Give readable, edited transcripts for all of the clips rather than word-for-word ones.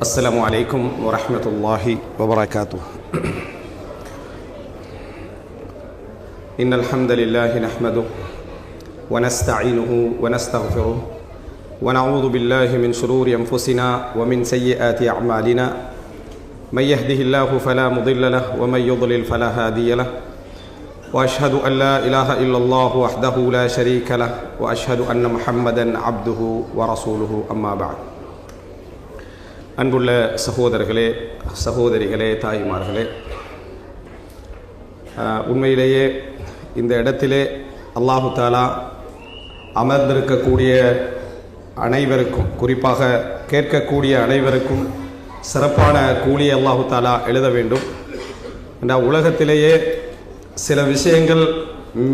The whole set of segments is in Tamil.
السلام عليكم ورحمة الله وبركاته. إن الحمد لله نحمده ونستعينه ونستغفره ونعوذ بالله من شرور أنفسنا ومن سيئات أعمالنا من يهده الله فلا مضل له ومن يضلل فلا هادي له وأشهد أن لا إله إلا الله وحده لا شريك له وأشهد أن محمدا عبده ورسوله أما بعد. அன்புள்ள சகோதரர்களே, சகோதரிகளே, தாய்மார்களே, உண்மையிலேயே இந்த இடத்திலே அல்லாஹு தாலா அமர்ந்திருக்கக்கூடிய அனைவருக்கும், குறிப்பாக கேட்கக்கூடிய அனைவருக்கும் சிறப்பான கூலியை அல்லாஹு தாலா எழுத வேண்டும். இந்த உலகத்திலேயே சில விஷயங்கள்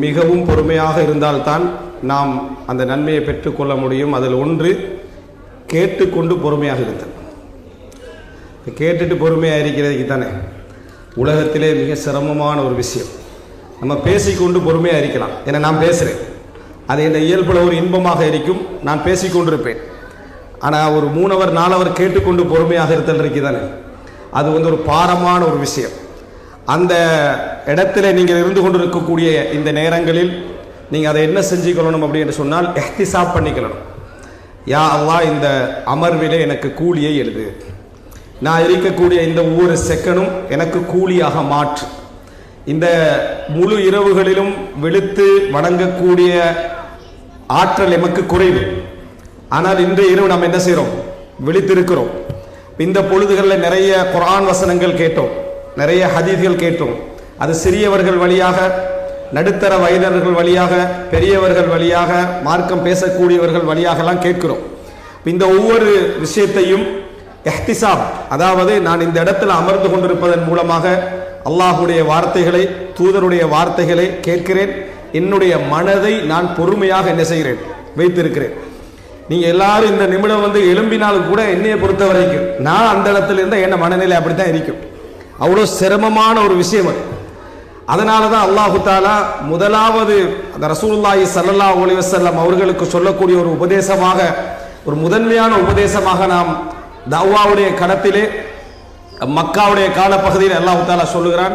மிகவும் பொறுமையாக இருந்தால்தான் நாம் அந்த நன்மையை பெற்றுக்கொள்ள முடியும். அதில் ஒன்று கேட்டுக்கொண்டு பொறுமையாக இருத்தல். கேட்டுட்டு பொறுமையாக இருக்கிறதுக்கு தானே உலகத்திலே மிக சிரமமான ஒரு விஷயம். நம்ம பேசிக்கொண்டு பொறுமையாக இருக்கலாம். ஏன்னா நான் பேசுகிறேன், அது இந்த இயல்பில் ஒரு இன்பமாக இருக்கும், நான் பேசிக்கொண்டிருப்பேன். ஆனால் ஒரு 3 hour 4 hour கேட்டுக்கொண்டு பொறுமையாக இருத்தல் இருக்கு தானே, அது ஒரு பாரமான ஒரு விஷயம். அந்த இடத்துல நீங்கள் இருந்து கொண்டு இருக்கக்கூடிய இந்த நேரங்களில் நீங்கள் அதை என்ன செஞ்சுக்கொள்ளணும் அப்படின்னு சொன்னால், இஹ்திசாப் பண்ணிக்கணும். யா அல்லாஹ், இந்த அமர்விலே எனக்கு கூலியை எழுது, நான் இருக்கக்கூடிய இந்த ஒவ்வொரு செகண்டும் எனக்கு கூலியாக மாற்று. இந்த முழு இரவுகளிலும் விழித்து வணங்கக்கூடிய ஆற்றல் எமக்கு குறைவு. ஆனால் இன்றைய இரவு நாம் என்ன செய்கிறோம்? விழித்திருக்கிறோம். இந்த பொழுதுகளில் நிறைய குர்ஆன் வசனங்கள் கேட்டோம், நிறைய ஹதீஸ்கள் கேட்டோம். அது சிறியவர்கள் வழியாக, நடுத்தர வயதினர்கள் வழியாக, பெரியவர்கள் வழியாக, மார்க்கம் பேசக்கூடியவர்கள் வழியாகலாம் கேட்கிறோம். இந்த ஒவ்வொரு விஷயத்தையும் இஹ்திசாப், அதாவது நான் இந்த இடத்துல அமர்ந்து கொண்டிருப்பதன் மூலமாக அல்லாஹுடைய வார்த்தைகளை, தூதருடைய வார்த்தைகளை கேட்கிறேன். என்னுடைய மனதை நான் பொறுமையாக என்ன செய்கிறேன்? வைத்திருக்கிறேன். நீங்க எல்லாரும் இந்த நிமிடம் எழும்பினாலும் கூட என்னையை பொறுத்த வரைக்கும் நான் அந்த இடத்துல இருந்தால் என்ன மனநிலை அப்படித்தான் இருக்கும். அவ்வளோ சிரமமான ஒரு விஷயம் அது. அதனால தான் அல்லாஹு தாலா முதலாவது அந்த ரசூலுல்லாஹி ஸல்லல்லாஹு அலைஹி வஸல்லம் அவர்களுக்கு சொல்லக்கூடிய ஒரு உபதேசமாக, ஒரு முதன்மையான உபதேசமாக நாம் தஅவாவுடைய கடத்திலே மக்காவுடைய காலப்பகுதியில் அல்லாஹ் தஆலா சொல்லுகிறான்,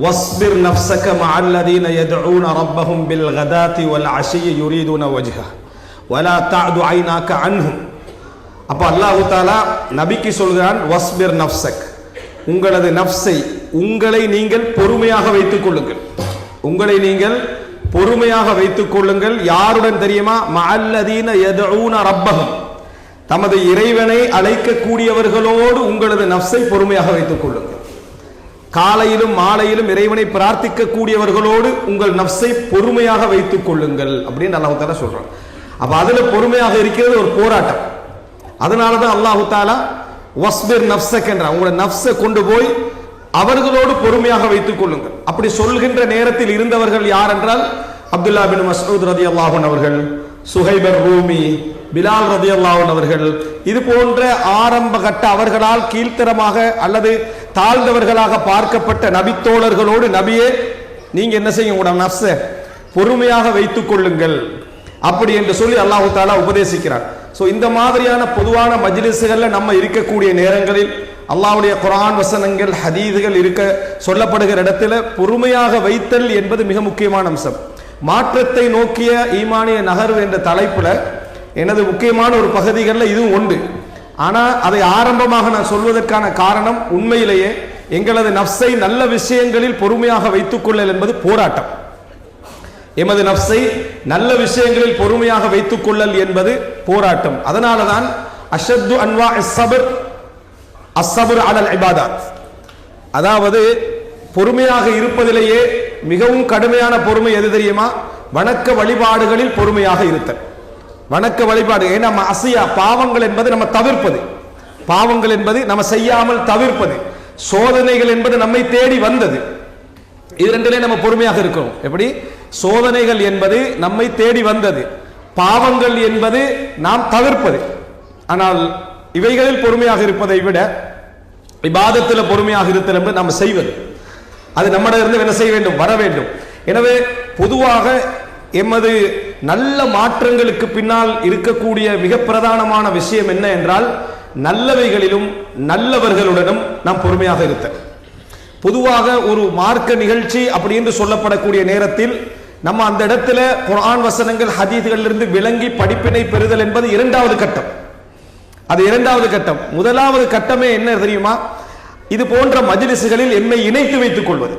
வஸ்பிர் நஃப்ஸக மஅல்லதீன யதுஊன ரப்பஹும் பில் கதாத்தி வல் அஷியி யுரீதுன வஜ்ஹ வலா தஅது ஐனாக அன்ஹும். அப்ப அல்லாஹ் தஆலா நபிக்கு சொல்கிறான், வஸ்பிர் நஃப்ஸக், உங்களது நஃப்ஸை, உங்களை நீங்கள் பொறுமையாக வைத்துக் கொள்ளுங்கள். உங்களை நீங்கள் பொறுமையாக வைத்துக் கொள்ளுங்கள். யாருடன் தெரியுமா? மஅல்லதீன யதுஊன ரப்பஹும், தமது இறைவனை அழைக்கக்கூடியவர்களோடு உங்களது நஃப்ஸை பொறுமையாக வைத்துக் கொள்ளுங்கள். காலையிலும் மாலையிலும் இறைவனை பிரார்த்திக்க கூடியவர்களோடு உங்கள் நஃப்ஸை பொறுமையாக வைத்துக் கொள்ளுங்கள் அப்படின்னு அல்லாஹ் தஆலா சொல்றான். அப்ப அதுல பொறுமையாக இருக்கிறது ஒரு போராட்டம். அதனாலதான் அல்லாஹ் தஆலா வஸ்பிர் நஃப்ஸக் என்ற உங்களோட நஃப்ஸை கொண்டு போய் அவர்களோடு பொறுமையாக வைத்துக் கொள்ளுங்கள். அப்படி சொல்கின்ற நேரத்தில் இருந்தவர்கள் யார் என்றால், அப்துல்லா பின் மஸ்ஊத் ரலியல்லாஹு அன்ஹு அவர்கள், சுஹைப் ரூமி, பிலால் ரலியல்லாஹு அன்ஹு அவர்கள், இது போன்ற ஆரம்ப கட்ட அவர்களால் கீழ்த்தரமாக அல்லது தாழ்ந்தவர்களாக பார்க்கப்பட்ட நபித்தோழர்களோடு, நபியே நீங்க என்ன செய்யுங்க, உங்களோட நஃப்ஸை பொறுமையாக வைத்துக் கொள்ளுங்கள் அப்படி என்று சொல்லி அல்லாஹ் தஆலா உபதேசிக்கிறார். சோ இந்த மாதிரியான பொதுவான மஜ்லிஸ்கள்ல நம்ம இருக்கக்கூடிய நேரங்களில் அல்லாஹ்வுடைய குர்ஆன் வசனங்கள், ஹதீஸ்கள் இருக்க சொல்லப்படுகிற இடத்துல பொறுமையாக வைத்தல் என்பது மிக முக்கியமான அம்சம். மாற்றத்தை நோக்கிய ஈமானிய நகர்வு என்ற தலைப்புல எனது முக்கியமான ஒரு பகுதிகளில் இதுவும் உண்டு. ஆனா அதை ஆரம்பமாக நான் சொல்வதற்கான காரணம், உண்மையிலேயே எங்களது நஃப்ஸை நல்ல விஷயங்களில் பொறுமையாக வைத்துக் கொள்ளல் என்பது போராட்டம். எமது நஃப்ஸை நல்ல விஷயங்களில் பொறுமையாக வைத்துக் கொள்ளல் என்பது போராட்டம். அதனாலதான் அஷத்து அன்வா ஸப்ர் அஸ்ஸப்ர் அலல் இபாதத், அதாவது பொறுமையாக இருப்பதிலேயே மிகவும் கடுமையான பொறுமை எது தெரியுமா? வணக்க வழிபாடுகளில் பொறுமையாக இருத்தல். வணக்க வழிபாடு, ஏன்னா மஅசியா, பாவங்கள் என்பது நம்ம தவிர்ப்பது, பாவங்கள் என்பது நம்ம செய்யாமல் தவிர்ப்பது, சோதனைகள் என்பது நம்மை தேடி வந்தது. இது ரெண்டிலே நம்ம பொறுமையாக இருக்கிறோம். எப்படி? சோதனைகள் என்பது நம்மை தேடி வந்தது, பாவங்கள் என்பது நாம் தவிர்ப்பது. ஆனால் இவைகளில் பொறுமையாக இருப்பதை விட இபாதத்தில் பொறுமையாக இருத்தல் என்பது நாம் செய்வது, அது நம்மிடம் என்ன செய்ய வேண்டும்? வர வேண்டும். எனவே பொதுவாக எமது நல்ல மாற்றங்களுக்கு பின்னால் இருக்கக்கூடிய மிக பிரதானமான விஷயம் என்ன என்றால், நல்லவைகளிலும் நல்லவர்களுடனும் நாம் பொறுமையாக இருக்க. பொதுவாக ஒரு மார்க்க நிகழ்ச்சி அப்படி என்று சொல்லப்படக்கூடிய நேரத்தில் நம்ம அந்த இடத்துல குர்ஆன் வசனங்கள் ஹதீஸ்களிலிருந்து விளங்கி படிப்பினை பெறுதல் என்பது இரண்டாவது கட்டம். அது இரண்டாவது கட்டம். முதலாவது கட்டமே என்ன தெரியுமா? இது போன்ற மஜ்லிஸ்களில் எம்மை இணைத்து வைத்துக் கொள்வது,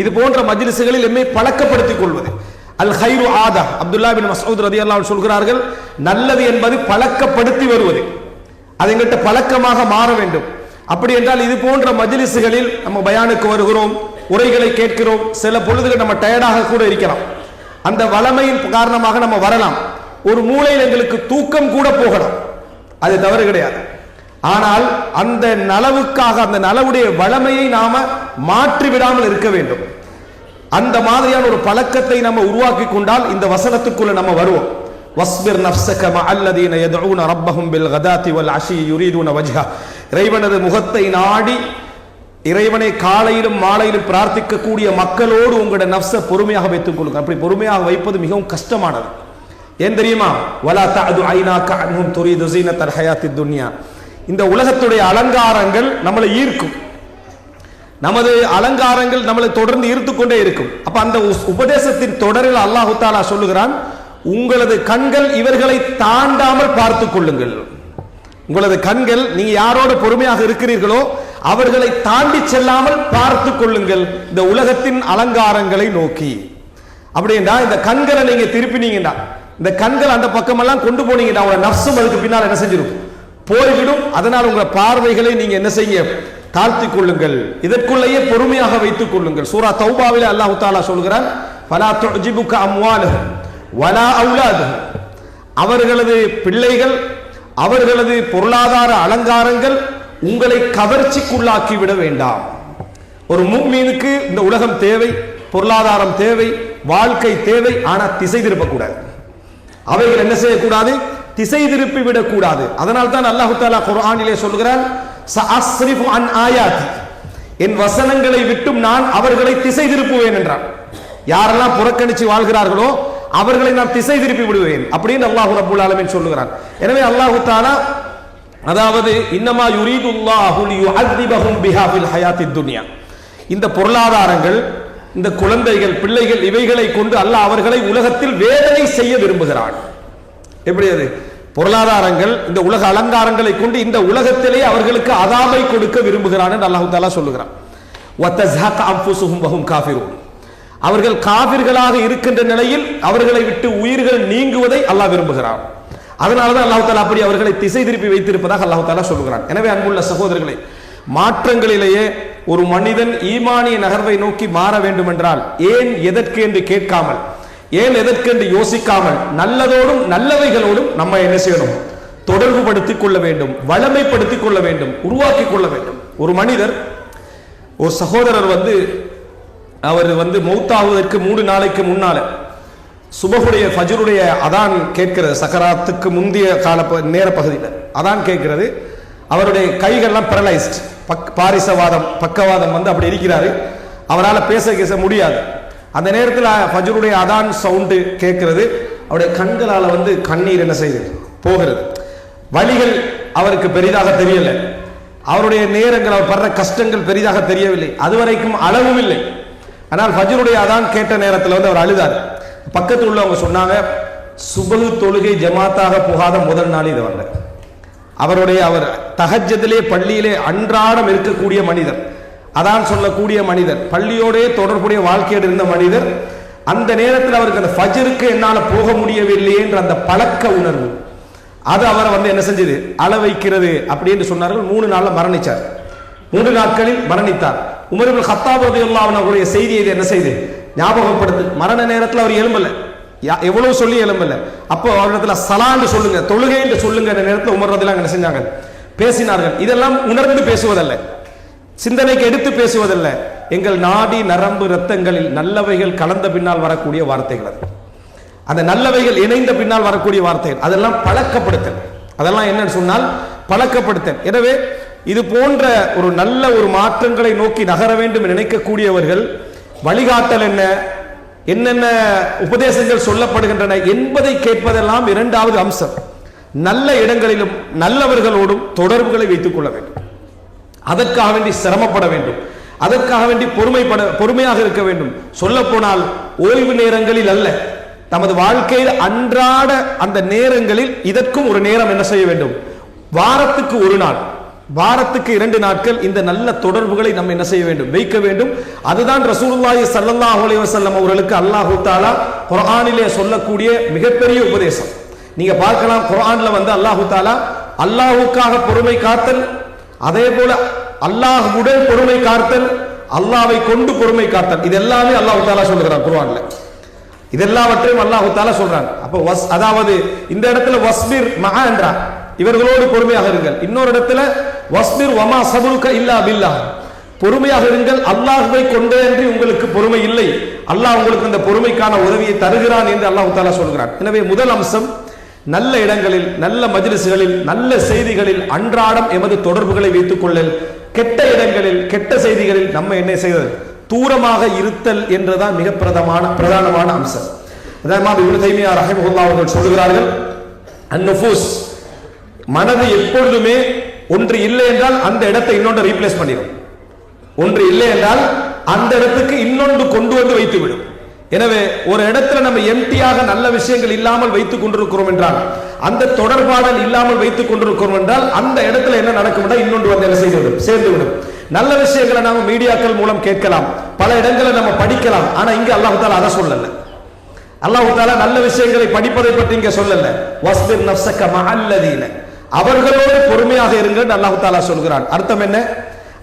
இது போன்ற மஜ்லிஸ்களில் எம்மை பழக்கப்படுத்திக் கொள்வது. அல் ஹைரு ஆதா, அப்துல்லா பின் மஸ்ஊத் ரலியல்லாஹு அன்ஹு சொல்கிறார்கள், நல்லது என்பது பழக்கப்படுத்தி வருவது, அது எங்கிட்ட பழக்கமாக மாற வேண்டும். அப்படி என்றால் இது போன்ற மஜ்லிஸ்களில் நம்ம பயானுக்கு வருகிறோம், உரைகளை கேட்கிறோம், சில பொழுதுகள் நம்ம டயர்டாக கூட இருக்கலாம், அந்த வளமையின் காரணமாக நம்ம வரலாம், ஒரு மூலையில் எங்களுக்கு தூக்கம் கூட போகலாம், அது தவறு கிடையாது. ஆனால் அந்த நலவுக்காக, அந்த நலவுடைய வளமையை நாம மாற்றி விடாமல் இருக்க வேண்டும். அந்த மாதிரியான ஒரு பழக்கத்தை நம்ம உருவாக்கி கொண்டால் இந்த வசனத்துக்குள்ள நம்ம வருவோம். வஸ்பிர் நஃப்ஸக மஅல்லதீன யதுஊன ரப்பஹும் பில் கதாத்தி வல் அஷி யுரீதுன வஜ்ஹா, இறைவனது முகத்தை நாடி இறைவனை காலையிலும் மாலையிலும் பிரார்த்திக்கக்கூடிய மக்களோடு உங்களுடைய நஃப்ஸை பொறுமையாக வைத்துக் கொள்ளுங்க. அப்படி பொறுமையாக வைப்பது மிகவும் கஷ்டமானது. ஏன் தெரியுமா? வலா தஅது ஐனாக அன்ஹும் துரீது ஸீனத்தல் ஹயாத்தித் துன்யா, இந்த உலகத்துடைய அலங்காரங்கள் நம்மளை ஈர்க்கும், நமது அலங்காரங்கள் நம்மளை தொடர்ந்து ஈர்த்து கொண்டே இருக்கும். அப்ப அந்த உபதேசத்தின் தொடரில் அல்லாஹு தஆலா சொல்லுகிறான், உங்களது கண்கள் இவர்களை தாண்டாமல் பார்த்துக் கொள்ளுங்கள். உங்களது கண்கள் நீங்க யாரோட பொறுமையாக இருக்கிறீர்களோ அவர்களை தாண்டி செல்லாமல் பார்த்து கொள்ளுங்கள் இந்த உலகத்தின் அலங்காரங்களை நோக்கி. அப்படின்னா இந்த கண்களை நீங்க திருப்பினீங்கடா, இந்த கண்கள் அந்த பக்கமெல்லாம் கொண்டு போனீங்கடா, உங்களோட நஃப்ஸும் அதுக்கு பின்னால் என்ன செஞ்சிருக்கும்? போய்விடும். அதனால் உங்க பார்வைகளை நீங்க என்ன செய்ய? தாழ்த்திக் கொள்ளுங்கள், இதற்குள்ளேயே பொறுமையாக வைத்துக் கொள்ளுங்கள். சூரா தௌபாவிலே அல்லாஹ் தஆலா சொல்கிறான், ஃபலா துஜிபுக அம்வாலுஹும் வலா அவுலாதுஹும், அவர்களது பிள்ளைகள் அவர்களது பொருளாதார அலங்காரங்கள் உங்களை கவர்ச்சிக்குள்ளாக்கி விட வேண்டாம். ஒரு முஃமினுக்கு இந்த உலகம் தேவை, பொருளாதாரம் தேவை, வாழ்க்கை தேவை, ஆனா திசை திருப்பக்கூடாது. அவைகள் என்ன செய்யக்கூடாது? திசை திருப்பி விடக்கூடாது. அதனால் தான் அல்லாஹ் தஆலா குர்ஆனிலே சொல்கிறான், சஅஸ்ரிஃபு அன் ஆயாதி, என் வசனங்களை விட்டும் நான் அவர்களை திசை திருப்புவேன் என்றான். யாரெல்லாம் புறக்கணிச்சு வாழ்கிறார்களோ அவர்களை நான் திசை திருப்பி விடுவேன் அப்படின்னு அல்லாஹ் ரப்பல் ஆலமீன் சொல்லுகிறான். எனவே அல்லாஹ் தஆலா அதாவது இன்னமா யுரீதுல்லாஹு லியுஅذிபஹும் பிஹா ஃபில் ஹயாத்தித் துன்யா, இந்த பொருளாதாரங்கள், இந்த குழந்தைகள், பிள்ளைகள், இவைகளை கொண்டு அல்லாஹ் அவர்களை உலகத்தில் வேதனை செய்ய விரும்புகிறான். எப்படி அது? பொருளாதாரங்கள், இந்த உலக அலங்காரங்களை கொண்டு இந்த உலகத்திலே அவர்களுக்கு அதாபை கொடுக்க விரும்புகிறான் என்று அல்லாஹ் தஆலா சொல்லுகிறான். வதஸ்ஹக அன்ஃபுசுஹும் வஹும் காஃபிரூன், அவர்கள் காபிர்களாக இருக்கின்ற நிலையில் அவர்களை விட்டு உயிர்கள் நீங்குவதை அல்லாஹ் விரும்புகிறான். அதனாலதான் அல்லாஹ் தஆலா அப்படி அவர்களை திசை திருப்பி வைத்திருப்பதாக அல்லாஹ் தஆலா சொல்லுகிறான். எனவே அன்புள்ள சகோதரர்களே, மாற்றங்களிலேயே ஒரு மனிதன் ஈமானிய நகர்வை நோக்கி மாற வேண்டும் என்றால் ஏன் எதற்கு என்று கேட்காமல், ஏன் எதற்கு என்று யோசிக்காமல் நல்லதோடும் நல்லவைகளோடும் நம்ம என்ன செய்யணும்? தொடர்பு படுத்திக் கொள்ள வேண்டும், வளமைப்படுத்திக் கொள்ள வேண்டும், உருவாக்கி கொள்ள வேண்டும். ஒரு மனிதர், ஒரு சகோதரர் அவர் மௌத்தாவதற்கு 3 நாளைக்கு முன்னால சுபஹுடைய ஃபஜ்ருடைய அதான் கேட்கிறது, சக்கராத்துக்கு முந்தைய கால நேர பகுதியில் அதான் கேட்கிறது. அவருடைய கைகள்லாம் பேரலைஸ்ட், பாரிசவாதம், பக்கவாதம் அப்படி இருக்கிறாரு, அவரால் பேச முடியாது. அந்த நேரத்தில் ஃபஜ்ருடைய அதான் சவுண்டு கேட்கிறது, அவருடைய கண்களால் கண்ணீர் என்ன செய்யுது? போகிறது. வலிகள் அவருக்கு பெரிதாக தெரியல, அவருடைய நேரங்கள், அவர் படுற கஷ்டங்கள் பெரிதாக தெரியவில்லை, அதுவரைக்கும் அளவும் இல்லை. ஆனால் ஃபஜ்ருடைய அதான் கேட்ட நேரத்தில் அவர் அழுதார். பக்கத்தில் உள்ளவங்க சொன்னாங்க, சுபஹு தொழுகை ஜமாத்தாக போகாத முதல் நாள் இது வரல. அவர் தஹஜ்ஜுதிலே பள்ளியிலே அன்றாடம் இருக்கக்கூடிய மனிதர், அதான் சொல்லக்கூடிய மனிதர், பள்ளியோடே தொடர்புடைய வாழ்க்கையோடு இருந்த மனிதர், அந்த நேரத்தில் அவருக்கு அந்த ஃபஜ்ருக்கு என்னால் போக முடியவில்லை என்ற அந்த பழக்க உணர்வு அது அவரை என்ன செஞ்சது? அள வைக்கிறது அப்படின்னு சொன்னார்கள். 3 நாள்ல மரணிச்சார், 3 நாட்களில் மரணித்தார். உமர் இப்னு கத்தாப் ரலியல்லாஹு அன்ஹு அவருடைய செய்தியை இது என்ன செய்து ஞாபகப்படுத்து. மரண நேரத்தில் அவர் எழும்பல, எவ்வளவு சொல்லி எழும்பல. அப்போ அவரிடத்துல சலான்னு சொல்லுங்க, தொழுகை என்று சொல்லுங்க நேரத்தில் உமர் ரலியல்லாஹு அன்ஹு என்ன செஞ்சாங்க? பேசினார்கள். இதெல்லாம் உணர்ந்து பேசுவதல்ல, சிந்தனைக்கு எடுத்து பேசுவதல்ல, எங்கள் நாடி நரம்பு ரத்தங்களில் நல்லவைகள் கலந்த பின்னால் வரக்கூடிய வார்த்தைகள். அது அந்த நல்லவைகள் இணைந்த பின்னால் வரக்கூடிய வார்த்தைகள், அதெல்லாம் பழக்கப்படுத்தல். அதெல்லாம் என்னன்னு சொன்னால் பழக்கப்படுத்தல். எனவே இது போன்ற ஒரு நல்ல ஒரு மாற்றங்களை நோக்கி நகர வேண்டும் நினைக்கக்கூடியவர்கள் வழிகாட்டல் என்னென்ன உபதேசங்கள் சொல்லப்படுகின்றன என்பதை கேட்பதெல்லாம் 2வது அம்சம். நல்ல இடங்களிலும் நல்லவர்களோடும் தொடர்புகளை வைத்துக் கொள்ள வேண்டும். அதற்காக வேண்டி சிரமப்பட வேண்டும், அதற்காக வேண்டி பொறுமையாக இருக்க வேண்டும். சொல்ல போனால் ஓய்வு நேரங்களில் அல்ல, நமது வாழ்க்கையில் அன்றாட அந்த நேரங்களில் இதற்கும் ஒரு நேரம் என்ன செய்ய வேண்டும்? வாரத்துக்கு ஒரு நாள், வாரத்துக்கு 2 நாட்கள் இந்த நல்ல தொடர்புகளை நம்ம என்ன செய்ய வேண்டும்? வைக்க வேண்டும். அதுதான் ரசூலுல்லாஹி ஸல்லல்லாஹு அலைஹி வஸல்லம் அவர்களுக்கு அல்லாஹ் தஆலா குர்ஆனிலே சொல்லக்கூடிய மிகப்பெரிய உபதேசம். நீங்க பார்க்கலாம், குர்ஆன்ல அல்லாஹ் தஆலா அல்லாஹ்வுக்காக பொறுமை காத்தல், அதே போல அல்லாஹ்வுடன் பொறுமை காத்தல், அல்லாஹ்வை கொண்டு பொறுமை காத்தல், இது எல்லாமே அல்லாஹ் தஆலா சொல்லுகிறான் குர்ஆன்ல. இதெல்லாவற்றையும் அல்லாஹ் தஆலா சொல்றாங்க. அப்ப அதாவது இந்த இடத்துல வஸ்பிர் மஆ என்றார், இவர்களோடு பொறுமையாக இருங்கள். இன்னொரு இடத்துல வஸ்பிர் வமா சபுருக இல்லா பில்லாஹ், பொறுமையாக இருங்கள், அல்லாஹ்வை கொண்டே என்று உங்களுக்கு பொறுமை இல்லை, அல்லாஹ் உங்களுக்கு அந்த பொறுமைக்கான உதவியை தருகிறான் என்று அல்லாஹ் தஆலா சொல்கிறான். எனவே முதல் அம்சம், நல்ல இடங்களில், நல்ல மஜ்லிஸ்களில், நல்ல செய்திகளில் அன்றாடம் எமது தொடர்புகளை வைத்துக் கொள்ளல். கெட்ட இடங்களில், கெட்ட செய்திகளில் நம்ம என்ன செய்வது? தூரமாக இருத்தல் என்றுதான் மிக பிரதானமான அம்சம். இமாம் இப்னு தைமியா ரஹிமஹுல்லாஹ் அவர்கள் சொல்கிறார்கள், அன்-நுஃபூஸ், மனது எப்பொழுதுமே ஒன்று இல்லை என்றால் அந்த இடத்தை இன்னொன்று ரீப்ளேஸ் பண்ணிடும், ஒன்று இல்லை என்றால் அந்த இடத்துக்கு இன்னொன்று கொண்டு வந்து வைத்து விடும். எனவே ஒரு இடத்துல நம்ம எம்டியாக நல்ல விஷயங்கள் இல்லாமல் வைத்துக் கொண்டிருக்கிறோம் என்றால், அந்த தொடர்பாடல் இல்லாமல் வைத்துக் கொண்டிருக்கிறோம் என்றால் அந்த இடத்துல என்ன நடக்கும்? இன்னொன்று வந்து என்ன செய்துவிடும்? சேர்ந்துவிடும். நல்ல விஷயங்களை நாம மீடியாக்கள் மூலம் கேட்கலாம், பல இடங்களை நம்ம படிக்கலாம். ஆனா இங்க அல்லாஹ் தஆலா அதை சொல்லல. அல்லாஹ் தஆலா நல்ல விஷயங்களை படிப்பதை பற்றி இங்க சொல்லல. வஸ்பிர் நஃப்ஸக மஅல்லதீன, அவர்களோடு பொறுமையாக இருங்கள் அல்லாஹ் தஆலா சொல்கிறான். அர்த்தம் என்ன?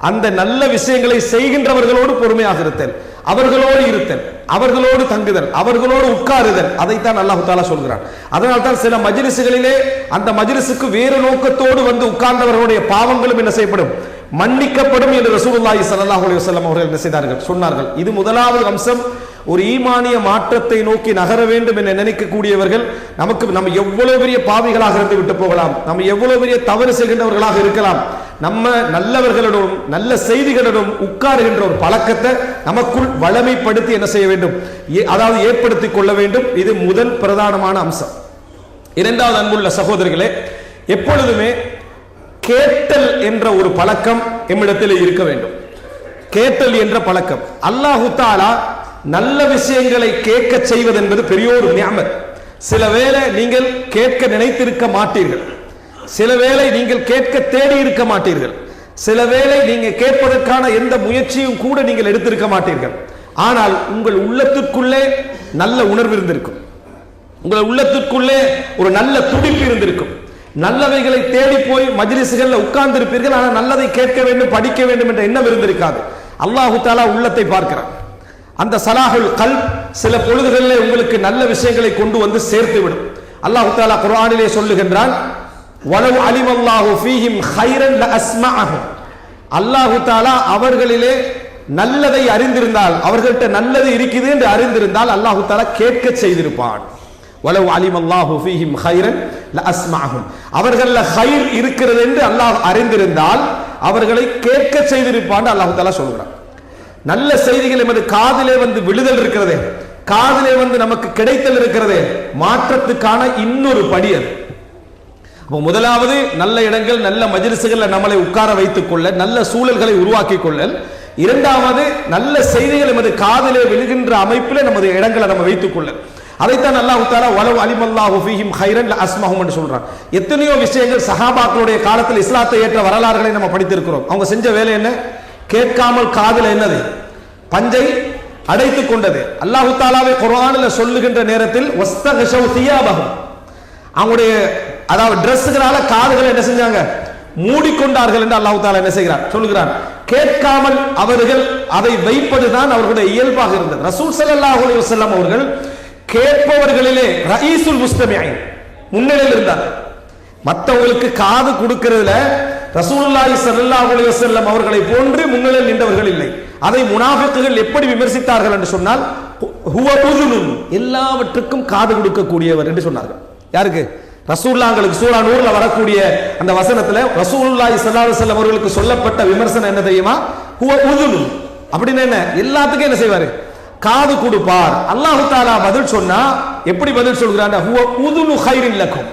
அந்த நல்ல விஷயங்களை செய்கின்றவர்களோடு பொறுமையாக இருத்தல், அவர்களோடு இருத்தல், அவர்களோடு தங்குதல், அவர்களோடு உட்காருதல், அதைத்தான் அல்லாஹ் தஆலா சொல்கிறான். அதனால்தான் சில மஜ்லிஸ்களிலே அந்த மஜ்லிஸுக்கு வேறு நோக்கத்தோடு வந்து உட்கார்ந்தவர்களுடைய பாவங்களும் என்ன செய்யப்படும்? மன்னிக்கப்படும் என்று ரசூலுல்லாஹி ஸல்லல்லாஹு அலைஹி வஸல்லம் அவர்கள் என்ன செய்தார்கள்? சொன்னார்கள். இது முதலாவது அம்சம். ஒரு ஈமானிய மாற்றத்தை நோக்கி நகர வேண்டும் என்று நினைக்கக்கூடியவர்கள், நம்ம எவ்வளவு பெரிய பாவிகளாக இருந்து விட்டு போகலாம், நம்ம எவ்வளவு பெரிய தவறு செய்கின்றவர்களாக இருக்கலாம், நம்ம நல்லவர்களிடம் நல்ல செய்திகளிடம் உட்காருகின்ற ஒரு பழக்கத்தை நமக்குள் வளமைப்படுத்தி என்ன செய்ய வேண்டும்? அதாவது ஏற்படுத்திக் கொள்ள வேண்டும். இது முதல் பிரதானமான அம்சம். இரண்டாவது, அன்புள்ள சகோதரர்களே, எப்பொழுதுமே கேட்டல் என்ற ஒரு பழக்கம் எம்மிடத்தில் இருக்க வேண்டும். கேட்டல் என்ற பழக்கம், அல்லாஹ் தஆலா நல்ல விஷயங்களை கேட்க செய்வது என்பது பெரிய ஒரு நிஅமத். சில வேளை நீங்கள் கேட்க நினைத்திருக்க மாட்டீர்கள், சில வேளை நீங்கள் கேட்க தேடி இருக்க மாட்டீர்கள், சில வேளை நீங்க கேட்பதற்கான எந்த முயற்சியும் கூட நீங்கள் எடுத்திருக்க மாட்டீர்கள். ஆனால் உங்கள் உள்ளத்திற்குள்ளே நல்ல உணர்வு இருந்திருக்கும், உங்கள் உள்ளத்திற்குள்ளே ஒரு நல்ல துடிப்பு இருந்திருக்கும். நல்லவைகளை தேடி போய் மஜ்லிஸ்கள்ல உட்கார்ந்து இருப்பீர்கள், ஆனால் நல்லதை கேட்க வேண்டும், படிக்க வேண்டும் என்ற எண்ணம் இருந்திருக்காது. அல்லாஹ் தஆலா உள்ளத்தை பார்க்கிறான். அந்த சலாஹுல் கல்ப் சில பொழுதுகளிலே உங்களுக்கு நல்ல விஷயங்களை கொண்டு வந்து சேர்த்து விடும். அல்லாஹ் தஆலா குர்ஆனிலே சொல்லுகின்றான், வலவ் அலிமல்லாஹு ஃபீஹிம் கைரன் லஅஸ்மஅஹும், அல்லாஹ் தஆலா அவர்களிலே நல்லதை அறிந்திருந்தால், அவர்கள்ட்ட நல்லது இருக்குது என்று அறிந்திருந்தால் அல்லாஹ் தஆலா கேட்க செய்திருப்பான். வலவ் அலிமல்லாஹு ஃபீஹிம் கைரன் லஅஸ்மஅஹும், அவர்கள்ல கைர் இருக்கிறது என்று அல்லாஹ் அறிந்திருந்தால் அவர்களை கேட்க செய்திருப்பான் அல்லாஹ் தஆலா சொல்கிறான். நல்ல செய்திகள் எமது காதிலே வந்து விழுதல் இருக்கிறதே, காதிலே வந்து நமக்கு கிடைத்தல் இருக்கிறதே, மாற்றத்துக்கான இன்னொரு படி அது. முதலாவது நல்ல இடங்கள், நல்ல மஜ்லிஸ்கள்ல நம்மளை உட்கார வைத்துக் கொள்ள, நல்ல சூழல்களை உருவாக்கி கொள்ளல். இரண்டாவது, நல்ல செய்திகள் எமது காதிலே விழுகின்ற அமைப்பில் நமது இடங்களை நம்ம வைத்துக் கொள்ள. அதைத்தான் அல்லாஹ் தஆலா வலவ் அலிமல்லாஹு ஃபீஹிம் கைரன் லஅஸ்மஹும் என்று சொல்றான். எத்தனையோ விஷயங்கள் சஹாபாக்களுடைய காலத்தில் இஸ்லாத்தை ஏற்ற வரலாறுகளை நம்ம படித்திருக்கிறோம். அவங்க செஞ்ச வேலை என்ன? கேட்காமல் காதுல என்னது? பஞ்சை அடைத்துக் கொண்டது. அல்லாஹ் தஆலாவை குர்ஆனில் சொல்லுகின்ற நேரத்தில் வஸ்தகஷவ் தியாபஹும், அவங்களுடைய அதாவது டிரெஸ்களால காதுகளை என்ன செஞ்சாங்க? மூடிக்கொண்டார்கள் என்று அல்லாஹ் தஆலா என்ன செய்கிறார்? சொல்கிறான். கேட்காமல் அவர்கள் அதை வைப்பதுதான் அவர்களுடைய இயல்பாக இருந்தது. ரசூல் ஸல்லல்லாஹு அலைஹி வஸல்லம் அவர்கள் கேட்பவர்களிலே ரயீசுல் முஸ்தமிஈன், முன்னிலையில் இருந்தார். மற்றவங்களுக்கு காது கொடுக்கிறதுல ரசூலுல்லாஹி ஸல்லல்லாஹு அலைஹி வஸல்லம் அவர்களை போன்று முன்னிலையில் நின்றவர்கள் இல்லை. அதை முனாஃபிக்குகள் எப்படி விமர்சித்தார்கள் என்று சொன்னால், ஹுவ உதுனுன், எல்லாவற்றுக்கும் காது கொடுக்கக்கூடியவர் என்று சொன்னார்கள். யாருக்கு? ரசூலுல்லாஹ்களுக்கு. சூரா நூர்ல வரக்கூடிய அந்த வசனத்துல ரசூலுல்லாஹி ஸல்லல்லாஹு அலைஹி வஸல்லம் அவர்களுக்கு சொல்லப்பட்ட விமர்சனம் என்ன தெரியுமா? ஹுவ உதுனுன், அப்படின்னு என்ன? எல்லாத்துக்கும் என்ன செய்வாரு? காது கொடுப்பார். அல்லாஹ் தஆலா பதில் சொன்னா எப்படி பதில் சொல்கிறான்? ஹுவ உதுனு கைரின் லக்கும்,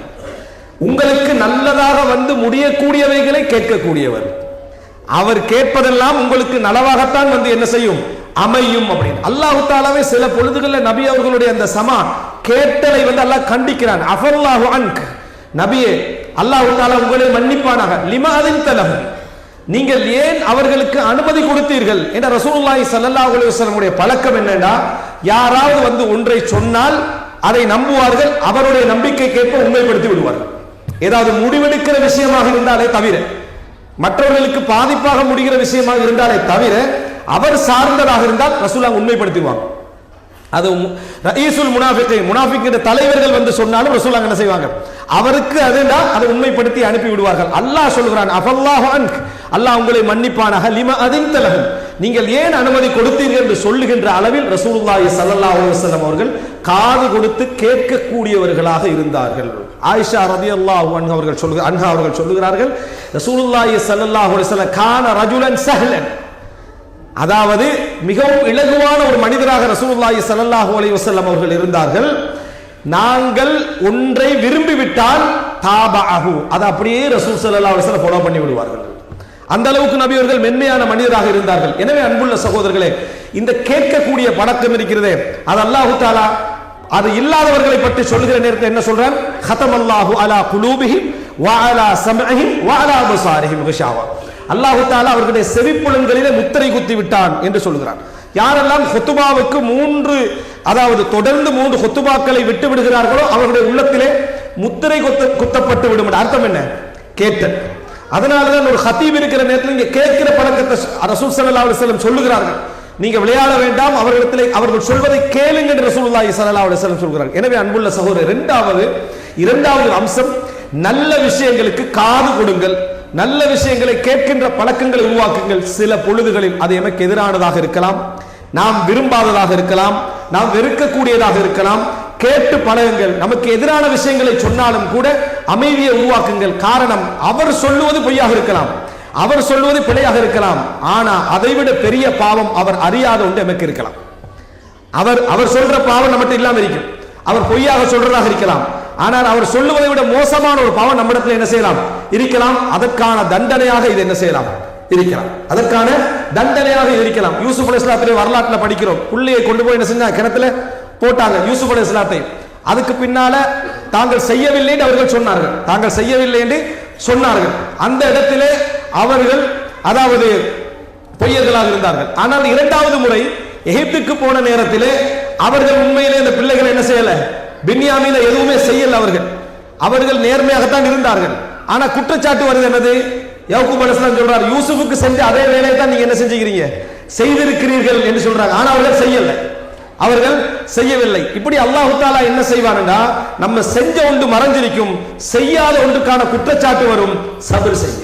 உங்களுக்கு நல்லதாக வந்து முடியக்கூடியவைகளை கேட்கக்கூடியவர். அவர் கேட்பதெல்லாம் உங்களுக்கு நலவாகத்தான் வந்து என்ன செய்யும், அமையும் அப்படின்னு. அல்லாஹு தாலாவே சில பொழுதுகளில் நபி அவர்களுடைய அந்த சமா கேட்டலை வந்து அல்லாஹ் கண்டிக்கிறான். அஃபல்லாஹு அன்க், நபியே அல்லாஹு தாலா உங்களை மன்னிப்பானாக. லிமா அதின்தலஹு, நீங்கள் ஏன் அவர்களுக்கு அனுமதி கொடுத்தீர்கள் என்ற ரசூலுல்லாஹி ஸல்லல்லாஹு அலைஹி வஸல்லம் உடைய பழக்கம் என்னன்னா, யாராவது வந்து ஒன்றை சொன்னால் அதை நம்புவார்கள், அவருடைய நம்பிக்கைக்கேற்ப உண்மைப்படுத்தி விடுவார்கள். ஏதாவது முடிவெடுக்கிற விஷயமாக இருந்தாலே தவிர, மற்றவர்களுக்கு பாதிப்பாக முடிகிற விஷயமாக இருந்தாலே தவிர, அவர் சார்ந்ததாக இருந்தால் ரசூலுல்லாஹ் உண்மைப்படுத்துவாங்க. அது ரஈசுல் முனாஃபிகீன், முனாஃபிக்கின் தலைவர்கள் வந்து சொன்னாலும் ரசூலுல்லாஹ் என்ன செய்வாங்க, அவருக்கு அதுதான் அதை உண்மைப்படுத்தி அனுப்பி விடுவார்கள். அல்லாஹ் சொல்கிறான் அஃபல்லாஹு அன்க், அல்லாஹ் உங்களை மன்னிப்பானாக. லிமா அதின்தலஹு, நீங்கள் ஏன் அனுமதி கொடுத்தீர்கள் என்று சொல்லுகின்ற அளவில் ரசூலுல்லாஹி ஸல்லல்லாஹு அலைஹி வஸல்லம் அவர்கள் காது கொடுத்து கேட்கக்கூடியவர்களாக இருந்தார்கள். ஆயிஷா ரலியல்லாஹு அன்ஹா அவர்கள் சொல்லுகிறார்கள், ரசூலுல்லாஹி ஸல்லல்லாஹு அலைஹி வஸல்லம் கான ரஜுலன் சஹ்லன், அதாவது மிகவும் இலகுவான ஒரு மனிதராக ரசூலுல்லாஹி ஸல்லல்லாஹு அலைஹி வஸல்லம் அவர்கள் இருந்தார்கள். நாங்கள் ஒன்றை விரும்பிவிட்டால் தாபஅஹு, அது அப்படியே ரசூல் ஸல்லல்லாஹு அலைஹி வஸல்லம் ஃபாலோ பண்ணி விடுவார்கள். அந்த அளவுக்கு நபி அவர்கள் மென்மையான மனிதராக இருந்தார்கள். எனவே அன்புள்ள சகோதரர்களே, இந்த கேட்கக்கூடிய பழக்கம் இருக்கிறதே, அது அல்லாஹு தஆலா அது இல்லாதவர்களை பற்றி சொல்லுகிற நேரத்தில் என்ன சொல்றான், ஹதமல்லாஹு அலா குலூபிஹிம் வ அலா சம்இஹிம் வ அலா அப்சாரிஹிம் கிஷாவா, அல்லாஹு தஆலா அவர்களுடைய செவிப்புலன்களிலே முத்திரை குத்தி விட்டான் என்று சொல்கிறான். யாரெல்லாம் ஹுத்துபாவுக்கு அதாவது தொடர்ந்து 3 ஹுத்துபாக்களை விட்டு விடுகிறார்களோ அவர்களுடைய உள்ளத்திலே முத்திரை குத்தப்பட்டு விடும். அர்த்தம் என்ன, கேட்டல். அதனாலதான் ஒரு ஹத்தீப் இருக்கிற நேரத்தில் இங்க கேட்கிற பழக்கத்தை ரசூல் ஸல்லல்லாஹு அலைஹி வஸல்லம் சொல்லுகிறார்கள். நீங்க விளையாட வேண்டாம், அவர்கள் சொல்வதை கேளுங்க என்று ரசூலுல்லாஹி ஸல்லல்லாஹு அலைஹி வஸல்லம் சொல்கிறார்கள். எனவே அன்புள்ள சகோதரர், இரண்டாவது அம்சம், நல்ல விஷயங்களுக்கு காது கொடுங்கள், நல்ல விஷயங்களை கேட்கின்ற பழக்கங்களை உருவாக்குங்கள். சில பொழுதுகளில் அது எனக்கு எதிரானதாக இருக்கலாம், நாம் விரும்பாததாக இருக்கலாம், நாம் வெறுக்கக்கூடியதாக இருக்கலாம். கேட்டு பழகுங்கள். நமக்கு எதிரான விஷயங்களை சொன்னாலும் கூட அமைதியை உருவாக்குங்கள். காரணம், அவர் சொல்லுவது பொய்யாக இருக்கலாம், அவர் சொல்லுவது பிழையாக இருக்கலாம். ஆனா அதைவிட பெரிய பாவம் அவர் அறியாத ஒன்று நமக்கு இருக்கலாம். அவர் சொல்ற பாவம் நம்மகிட்ட இல்லாம இருக்கும். அவர் பொய்யாக சொல்றதாக இருக்கலாம். ஆனால் அவர் சொல்லுவதை விட மோசமான ஒரு பாவம் நம்மிடத்தில் என்ன செய்யலாம், இருக்கலாம். அதற்கான தண்டனையாக இது என்ன செய்யலாம், இருக்கலாம். அதற்கான தண்டனையாக இருக்கலாம். யூசுப் அலைஹிஸ்ஸலாத்துடைய வரலாற்றில் படிக்கிறோம். புள்ளையை கொண்டு போய் என்ன செஞ்சாங்க, கிணத்துல போட்டாங்க யூசுப் அலைஹிஸ்ஸலாத்தை. அதுக்கு பின்னால தாங்கள் செய்யவில்லை என்று அவர்கள் சொன்னார்கள், தாங்கள் செய்யவில்லை என்று சொன்னார்கள். அந்த இடத்திலே அவர்கள் அதாவது பொய்யர்களாக இருந்தார்கள். ஆனால் 2வது முறை எகிப்துக்கு போன நேரத்திலே அவர்கள் உண்மையிலே இந்த பிள்ளைகளை என்ன செய்யல, பின்யாமீன எதுவுமே செய்யல. அவர்கள் நேர்மையாகத்தான் இருந்தார்கள். ஆனா குற்றச்சாட்டு வருது என்னது, யாக்கூப் அலைஹிஸ்ஸலாம் சொல்றார், யூசுஃபுக்கு செஞ்ச அதே வேலையை தான் நீங்க என்ன செஞ்சுக்கிறீங்க, செய்திருக்கிறீர்கள் என்று சொல்றாங்க. ஆனா அவர்கள் செய்யவில்லை. இப்படி அல்லாஹு தஆலா என்ன செய்வான்டா, நம்ம செஞ்ச ஒன்று மறைஞ்சிருக்கும், செய்யாத ஒன்றுக்கான குற்றச்சாட்டு வரும், சபர் செய்ய.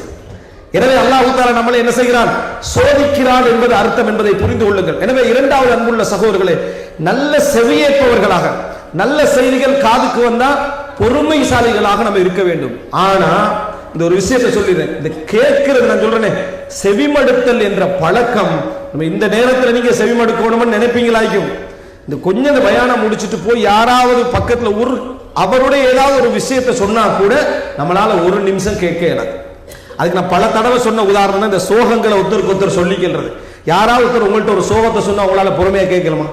எனவே அல்லாஹு தஆலா நம்மளை என்ன செய்கிறான், சோதிக்கிறான் என்பது அர்த்தம் என்பதை புரிந்து கொள்ளுங்கள். எனவே 2வது அன்புள்ள சகோதரர்களே, நல்ல செவியேற்பவர்களாக, நல்ல செய்திகள் காதுக்கு வந்தா பொறுமைசாலிகளாக நம்ம இருக்க வேண்டும். ஆனா இந்த ஒரு விஷயத்தை சொல்லிடுறேன், இந்த கேட்கிறது நான் சொல்றேனே, செவிமடுத்தல் என்ற பழக்கம் நம்ம இந்த நேரத்தில் நீங்க செவிமடுக்கணும்னு நினைப்பீங்களாக்கும். இந்த கொஞ்சம் இந்த பயானம் முடிச்சுட்டு போய் யாராவது பக்கத்துல அவருடைய ஏதாவது ஒரு விஷயத்தை சொன்னா கூட நம்மளால ஒரு நிமிஷம் கேட்க இயலாது. அதுக்கு நான் பல தடவை சொன்ன உதாரணம் தான் இந்த சோகங்களை ஒருத்தருக்கு சொல்லிக்கிறது. யாராவது ஒருத்தர் உங்கள்கிட்ட ஒரு சோகத்தை சொன்னா உங்களால பொறுமையா கேட்கலாமா,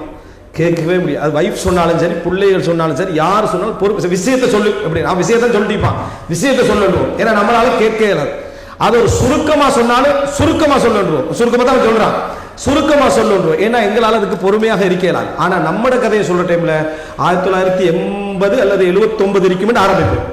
கேட்கவே முடியாது. அது வைஃப் சொன்னாலும் சரி, பிள்ளைகள் சொன்னாலும் சரி, யார் சொன்னாலும் விஷயத்தை சொல்லு, அப்படி நான் விஷயத்தை சொல்லிப்பான், விஷயத்தை சொல்லணும். ஏன்னா நம்மளால கேட்க இயலாது. அது ஒரு சுருக்கமா சொன்னாலும் சுருக்கமா சொல்லணும், சுருக்கமா தான் சொல்றான், சுருக்கமா சொல்லணும். ஏன்னா எங்களால் அதுக்கு பொறுமையாக இருக்கலாம். ஆனா நம்மட கதையை சொல்ற டைம்ல 1980 அல்லது 79 இருக்கும் ஆரம்பிக்கும்.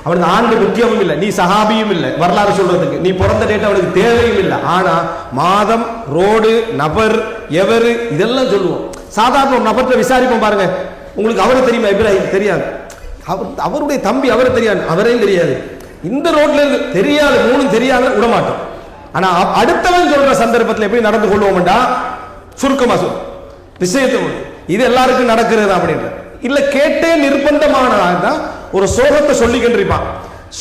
அவனுக்கு ஆண்டு முக்கியமும் இல்லை, நீ சஹாபியும் இல்லை, வரலாறு சொல்றதுக்கு நீ பிறந்த டேட் அவனுக்கு தேவையும் இல்லை. ஆனா மாதம், ரோடு, நபர், எவரு, இதெல்லாம் சொல்லுவோம். சாதாரண ஒரு நபர்கிட்ட விசாரிப்போம் பாருங்க, உங்களுக்கு அவரு தெரியுமா, இப்ராஹிம் தெரியாது, அவருடைய தம்பி அவரு தெரியாது, அவரையும் தெரியாது, இந்த ரோட்ல தெரியாது, 3 தெரியாது, விடமாட்டோம். ஆனா அடுத்தவன் சொல்ற சந்தர்ப்பத்தில் எப்படி நடந்து கொள்வோம்டா, சுருக்கமா சொல் விஷயத்தை, இது எல்லாருக்கும் நடக்கிறது அப்படின்ற இல்ல, கேட்டே நிர்பந்தமானதாக ஒரு சோகத்தை சொல்லிக்கின்றிருப்பான்.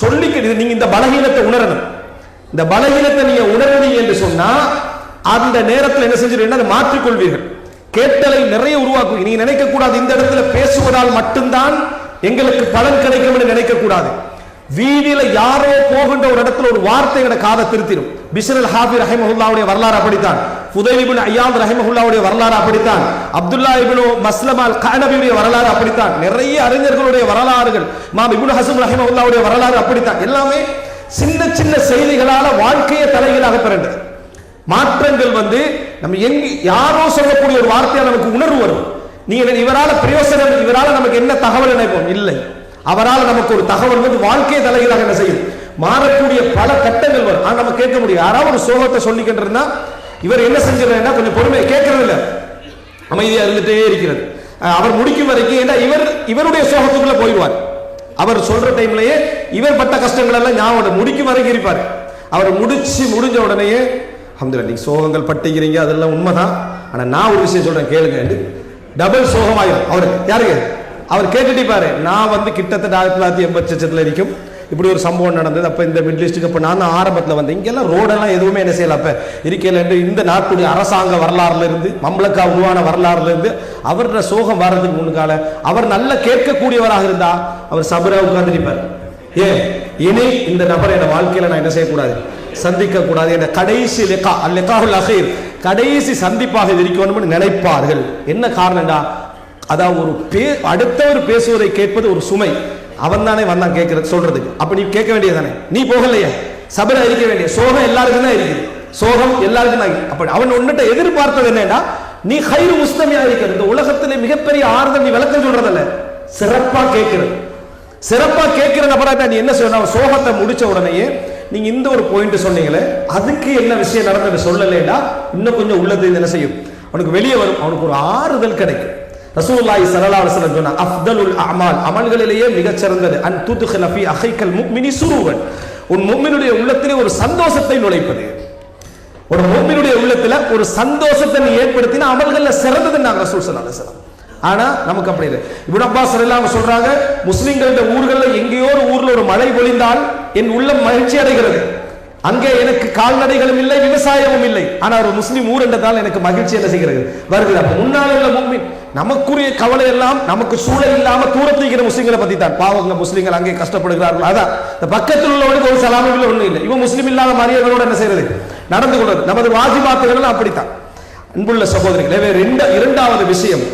சொல்லிக்கிட்டு நீங்க இந்த பலகீனத்தை உணரணும். இந்த பலகீனத்தை நீங்க உணரணும் என்று சொன்னா அந்த நேரத்தில் என்ன செஞ்சிருக்கீங்க, அதை மாற்றிக்கொள்வீர்கள். கேட்டலை நிறைய உருவாக்குவீங்க. நீங்க நினைக்க கூடாது இந்த இடத்துல பேசுவதால் மட்டும்தான் எங்களுக்கு பலன் கிடைக்கும் என்று நினைக்க கூடாது. வீதியில யாரோ போகின்ற ஒரு இடத்துல ஒரு வார்த்தையோட காதை திருத்திடும். பிஷ்ர் அல் ஹாஃபி ரஹிமஹுல்லாவுடைய வரலாறு அப்படித்தான். ஃபுதைல் இப்னு அய்யாத் ரஹிமஹுல்லாவுடைய வரலாறு அப்படித்தான். அப்துல்லா இப்னு மஸ்லமா அல் கஅனபியுடைய வரலாறு அப்படித்தான். நிறைய அறிஞர்களுடைய வரலாறுகள், இமாம் இப்னு ஹஸம் ரஹிமஹுல்லாவுடைய வரலாறு அப்படித்தான். எல்லாமே சின்ன சின்ன செய்திகளால வாழ்க்கையை தலைகீழாக பிறந்தது. மாற்றங்கள் நம்ம யாரோ சொல்லக்கூடிய ஒரு வார்த்தையால் நமக்கு உணர்வு வரும். நீங்க இவரால பிரயோசனம், இவரால நமக்கு என்ன தகவல் நினைப்போம்? இல்லை, அவரால் நமக்கு ஒரு தகவல் வாழ்க்கையை தலைகீழாக என்ன செய்யும், மாறக்கூடிய பல கட்டங்கள் வரும். ஆனா நம்ம கேட்க முடியும். யாராவது ஒரு சோகத்தை சொல்லிக்கிட்டு இருந்தா இவர் என்ன செஞ்சிடறா, கொஞ்சம் பொறுமையை கேட்கறது இல்லை, அமைதியா இருந்துட்டே இருக்கிறது. அவர் முடிக்கும் வரைக்கும் இவருடைய சோகத்துக்குள்ள போயிடுவார். அவர் சொல்ற டைம்லயே இவர் பட்ட கஷ்டங்கள் எல்லாம் ஞாபகம் முடிக்கும் வரைக்கும் இருப்பார். அவர் முடிஞ்ச உடனேயே அல்ஹம்துலில்லாஹ், நீங்க சோகங்கள் பட்டிக்கிறீங்க, அதெல்லாம் உண்மைதான், ஆனா நான் ஒரு விஷயம் சொல்றேன் கேளுங்க, டபுள் சோகமாயிரும் அவருக்கு. யாருக்கு? அவர் கேட்டுட்டு பாரு, நான் கிட்டத்தட்ட 1980 இருக்கும் இப்படி ஒரு சம்பவம் நடந்தது. அப்ப இந்த மிடில் ஈஸ்டுக்கு அப்ப நான் ஆரம்பத்தில் வந்தேன். இங்கெல்லாம் ரோடெல்லாம் எதுவுமே என்ன செய்யல. அப்ப இருக்கையில இந்த நாட்டுடைய அரசாங்க வரலாறுல இருந்து, மம்லக்கா உருவான வரலாறுல இருந்து அவரோட சோகம் வர்றதுக்கு முன்னுக்கால அவர் நல்ல கேட்கக்கூடியவராக இருந்தா அவர் சபரா உட்கார்ந்துருப்பார். இனி இந்த நபரை என் வாழ்க்கையில நான் என்ன செய்யக்கூடாது, சந்திக்க கூடாது, என்ற கடைசி லிகாஹுல் அഖீர், கடைசி சந்திப்பாக இருக்கணும்னு நினைப்பார்கள். என்ன காரணம்டா, அதாவது அடுத்தவர் பேசுவதை கேட்பது ஒரு சுமை. அவன் தானே வந்தான் கேட்கறது சொல்றதுக்கு. அப்ப நீ கேட்க வேண்டியதானே, நீ போகலையா, சபரா இருக்க வேண்டிய. சோகம் எல்லாருக்கும் தான் இருக்குது, சோகம் எல்லாருக்கும் தான். அப்ப அவன் உன்னிட்ட எதிர்பார்த்தது என்னன்னா, நீ ஹைரு முஸ்தமியா இருக்கிறது. இந்த உலகத்திலே மிகப்பெரிய ஆறுதல் நீ விளக்கம் சொல்றதில்ல, சிறப்பா கேட்கிறது. சிறப்பா கேட்கிற நபராக நீ என்ன செய்யணும், சோகத்தை முடிச்ச உடனேயே நீங்க இந்த ஒரு பாயிண்ட் சொன்னீங்களே, அதுக்கு என்ன விஷயம் நடந்தது சொல்லலைன்னா இன்னும் கொஞ்சம் உள்ளது என்ன செய்யும், அவனுக்கு வெளியே வரும், அவனுக்கு ஒரு ஆறுதல் கிடைக்கும். ரசூலுல்லாஹி ஸல்லல்லாஹு அலைஹி வஸல்லம் சொன்னாங்க, அஃதலுல் அமால், அமல்களிலேயே மிகச் சிறந்தது, அன் துத்கில ஃபீ அஹீக்கல் முஃமினி சுரூரன், உன் முஃமினுடைய உள்ளத்திலே ஒரு சந்தோஷத்தை நுழைப்பது. ஒரு முஃமினுடைய உள்ளத்துல ஒரு சந்தோஷத்தை நீ ஏற்படுத்தினா அமல்கள்ல சிறந்ததுன்னு ரசூல் ஸல்லல்லாஹு அலைஹி வஸல்லம். ஆனா நமக்கு அப்படி இல்லை. இப்னு அப்பாஸ் ரலியல்லாஹு சொல்றாங்க, முஸ்லிம்களுடைய ஊர்கள்ல எங்கேயோ ஒரு ஊர்ல ஒரு மழை பொழிந்தால் என் உள்ளம் மகிழ்ச்சி அடைகிறது. அங்கே எனக்கு கால்நடைகளும் இல்லை, விவசாயமும் இல்லை, ஆனா ஒரு முஸ்லிம் ஊர் என்றதால் எனக்கு மகிழ்ச்சி என்ன செய்கிறது, வருகிறது. அப்ப முன்னால் உள்ள முஃமின், நமக்குரிய கவலை எல்லாம் நமக்கு சூழல் இல்லாம தூரத்தில் இருக்கிற முஸ்லிம்களை பத்தி தான். பாவங்க முஸ்லிம்கள் அங்கே கஷ்டப்படுகிறார்கள். அதான் இந்த பக்கத்தில் உள்ளவனுக்கு ஒரு சலாமும் இல்லை, ஒண்ணும் இல்லை. இவன் முஸ்லிம் இல்லாத மரியாதையோட என்ன செய்யறது, நடந்து கொள்வது. நமது வாஜிபாத்துகள் அப்படித்தான். அன்புள்ள சகோதரிகளே, இரண்டாவது விஷயம்,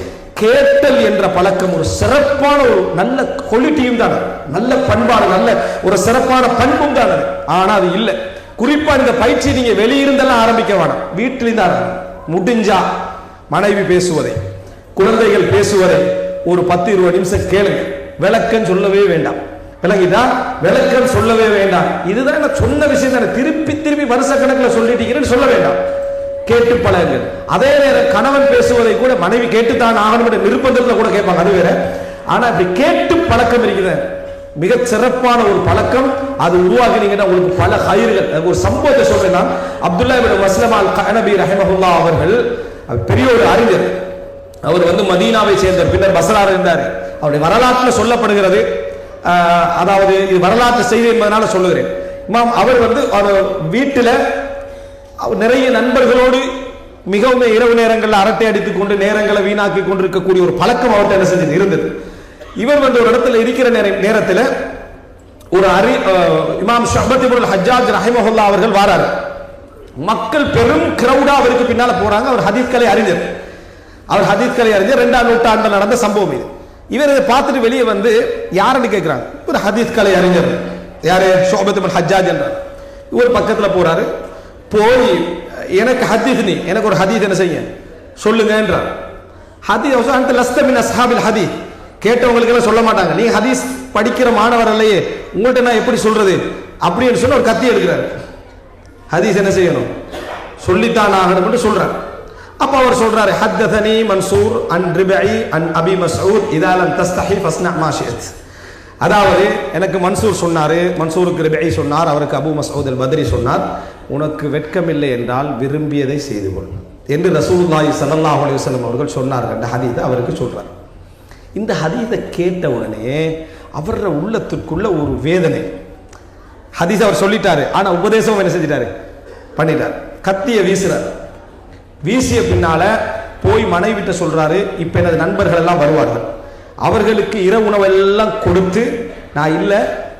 கேட்டல் என்ற பழக்கம் ஒரு சிறப்பான ஒரு நல்ல குவாலிட்டியும் தான், நல்ல பண்பாடு, நல்ல ஒரு சிறப்பான பண்பும் தான். ஆனா அது இல்லை. குறிப்பா இந்த பயிற்சி நீங்க வெளியிருந்தெல்லாம் ஆரம்பிக்க வேணாம், வீட்டிலிருந்து ஆரம்பிக்கும். முடிஞ்சா மனைவி பேசுவதை, குழந்தைகள் பேசுவதை ஒரு 10-20 நிமிஷம் கேளுங்க. விளக்கம் சொல்லவே வேண்டாம். விளங்கிதா? விளக்கம் சொல்லவே வேண்டாம். இதுதான் நான் சொன்ன விஷயம் தானே, திருப்பி திருப்பி வருஷ கணக்கில் சொல்லிட்டீங்கன்னு சொல்ல வேண்டாம். கேட்டு பழகுங்கள். அதே நேரம் கணவன் பேசுவதை கூட மனைவி கேட்டுத்தான் ஆகணும் நிர்பந்தத்தில் கூட கேட்பாங்க, அது வேற. ஆனா இப்படி கேட்டு பழக்கம் இருக்குது, மிக சிறப்பான ஒரு பழக்கம். அது உருவாக்கினீங்கன்னா உங்களுக்கு பல ஹைர்கள். ஒரு சம்பவத்தை சொல்றேன்னா, அப்துல்லா இப்னு மஸ்லமா அல் கஅனபி ரஹிமஹுல்லாஹ் அவர்கள் பெரிய ஒரு அறிஞர். அவர் மதீனாவை சேர்ந்தவர், பின்னர் பஸ்ராவில் இருந்தார். அவருடைய வரலாற்றில் சொல்லப்படுகிறது, அதாவது இது வரலாற்று செய்தி என்பதனால சொல்லுகிறேன். இமாம் அவர் வீட்டில் நிறைய நண்பர்களோடு மிகவும் இரவு நேரங்களில் அரட்டை அடித்துக் கொண்டு நேரங்களை வீணாக்கி கொண்டிருக்கக்கூடிய ஒரு பழக்கம் அவர்கிட்ட என்ன செஞ்சது இருந்தது. இவர் ஒரு இடத்துல இருக்கிற நேரத்தில் ஒரு இமாம் ஷுஅபத் இப்னு ஹஜ்ஜாஜ் ரஹிமஹுல்லாஹ் அவர்கள் வாராரு. மக்கள் பெரும் கிரௌடா அவருக்கு பின்னால போறாங்க. அவர் ஹதீஸ் கலை அறிஞர். அவர் ஹதீஸ் கலை அறிஞர். 2ஆம் நூற்றாண்டில் நடந்த சம்பவம் இது. இவர் இதை பார்த்துட்டு வெளியே யாருன்னு கேட்கிறாங்க. ஒரு ஹதீஸ் கலை அறிஞர், யாரு, ஷுஅபத் இப்னு ஹஜ்ஜாஜ் என்றார். இவர் பக்கத்தில் போறாரு. போய் எனக்கு ஹதீஸ், நீ எனக்கு ஒரு ஹதீஸ் என்ன செய்ய சொல்லுங்க என்றார். ஹதீஸ் அந்த லஸ்த மின் அஸ்ஹாபில் ஹதீஸ், கேட்டவங்களுக்கு எல்லாம் சொல்ல மாட்டாங்க. நீங்க ஹதீஸ் படிக்கிற மாணவர் இல்லையே, உங்கள்கிட்ட நான் எப்படி சொல்றது அப்படின்னு சொன்ன ஒரு கத்தி எடுக்கிறார். ஹதீஸ் என்ன செய்யணும், சொல்லித்தான் ஆகணும் சொல்றார். அப்ப அவர் சொல்றாரு, ஹத்ததனி மன்சூர் அன் ரிபஇ அன் அபி மஸ்ஊத் இதா லம் தஸ்தஹி ஃபஸ்னா மா ஷிஅத். அதாவது எனக்கு மன்சூர் சொன்னாரு, மன்சூருக்கு ரிபஇ சொன்னார், அவருக்கு அபு மஸ்ஊத் அல் பத்ரி சொன்னார், உனக்கு வெட்கமில்லை என்றால் விரும்பியதை செய்து கொள் என்று ரசூலுல்லாஹி ஸல்லல்லாஹு அலைஹி வஸல்லம் அவர்கள் சொன்னார்கள். அந்த ஹதீஸை அவருக்கு சொல்றார். இந்த ஹதீஸை கேட்ட உடனே அவர உள்ளத்திற்குள்ள ஒரு வேதனை. ஹதீஸ் அவர் சொல்லிட்டாரு, ஆனா உபதேசம் என்ன செஞ்சிட்டாரு, பண்ணிட்டார். கத்திய வீசுறார். வீசிய பின்னால போய் மனைவிட்ட சொல்றாரு, இப்ப எனது நண்பர்கள் எல்லாம் வருவார்கள், அவர்களுக்கு இரவு உணவெல்லாம் கொடுத்து, நான் இல்லை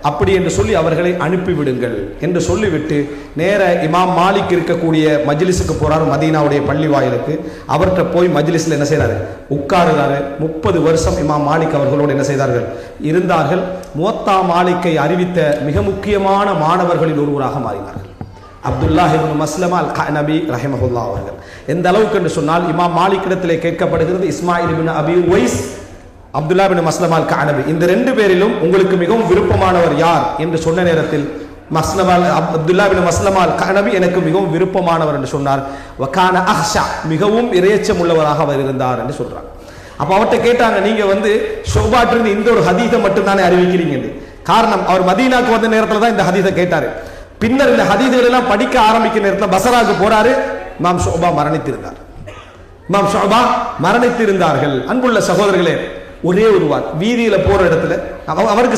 அப்படி என்று சொல்லி அவர்களை அனுப்பிவிடுங்கள் என்று சொல்லிவிட்டு நேர இமாம் மாலிக் இருக்கக்கூடிய மஜ்லிஸுக்கு போறாரு, மதீனாவுடைய பள்ளி வாயிலுக்கு. அவர்கிட்ட போய் மஜ்லிஸ்ல என்ன செய்யறாரு, உட்காருறாரு. 30 வருஷம் இமாம் மாலிக் அவர்களோடு என்ன செய்தார்கள், இருந்தார்கள். முவத்தா மாலிக்கை அறிவித்த மிக முக்கியமான மாணவர்களில் ஒருவராக மாறினார்கள் அப்துல்லாஹ் இப்னு மஸ்லமா அல் கஅனபி ரஹிமஹுல்லாஹ் அவர்கள். எந்த அளவுக்கு என்று சொன்னால், இமாம் மாலிக் இடத்திலே கேட்கப்படுகிறது, இஸ்மாயில் இப்னு அபி உவைஸ், அப்துல்லா இப்னு மஸ்லமா அல் கஅனபி, இந்த 2 பேரிலும் உங்களுக்கு மிகவும் விருப்பமானவர் யார் என்று சொன்ன நேரத்தில் அப்துல்லா இப்னு மஸ்லமா அல் கஅனபி எனக்கு மிகவும் விருப்பமானவர் என்று சொன்னார். வகான அஹ்ஷா, மிகவும் இறையச்சம் உள்ளவராக அவர் இருந்தார் என்று சொல்றார். அப்ப அவர்கிட்ட கேட்டாங்க, நீங்க ஷுபாட்டிலிருந்து இந்த ஒரு ஹதீஸை மட்டும்தானே அறிவிக்கிறீங்க. காரணம், அவர் மதீனாக்கு வந்த நேரத்தில் தான் இந்த ஹதீஸை கேட்டாரு. பின்னர் இந்த ஹதீதுகள் எல்லாம் படிக்க ஆரம்பிக்கிற நேரத்தில் பசராக்கு போறாரு. இமாம் ஷுபா மரணித்திருந்தார்கள். அன்புள்ள சகோதரர்களே, ஒரே ஒரு வார் வீதியில போற இடத்துல அவருக்கு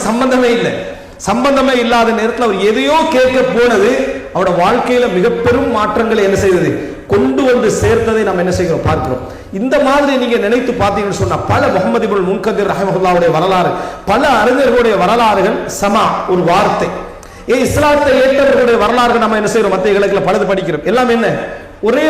சம்பந்தமே இல்லாத நேரத்தில் அவர் எதையோ கேட்க போனது அவரோட வாழ்க்கையில மிக பெரும் மாற்றங்களை என்ன செய்தது, கொண்டு வந்து சேர்த்ததை நாம் என்ன செய்கிறோம், பார்க்கிறோம். இந்த மாதிரி நீங்க நினைத்து பார்த்தீங்கன்னு சொன்னா, பல முஹம்மது இப்னுல் முன்கதிர் ரஹிமஹுல்லாஹ்வுடைய வரலாறு, பல அறிஞர்களுடைய வரலாறுகள் சமா ஒரு வார்த்தை. இஸ்லாத்தை ஏற்றவர்களுடைய வரலாறு நம்ம என்ன செய்யறோம், மத்திய கிழக்குல பலது படிக்கிறோம். எல்லாம் என்ன, ஒரே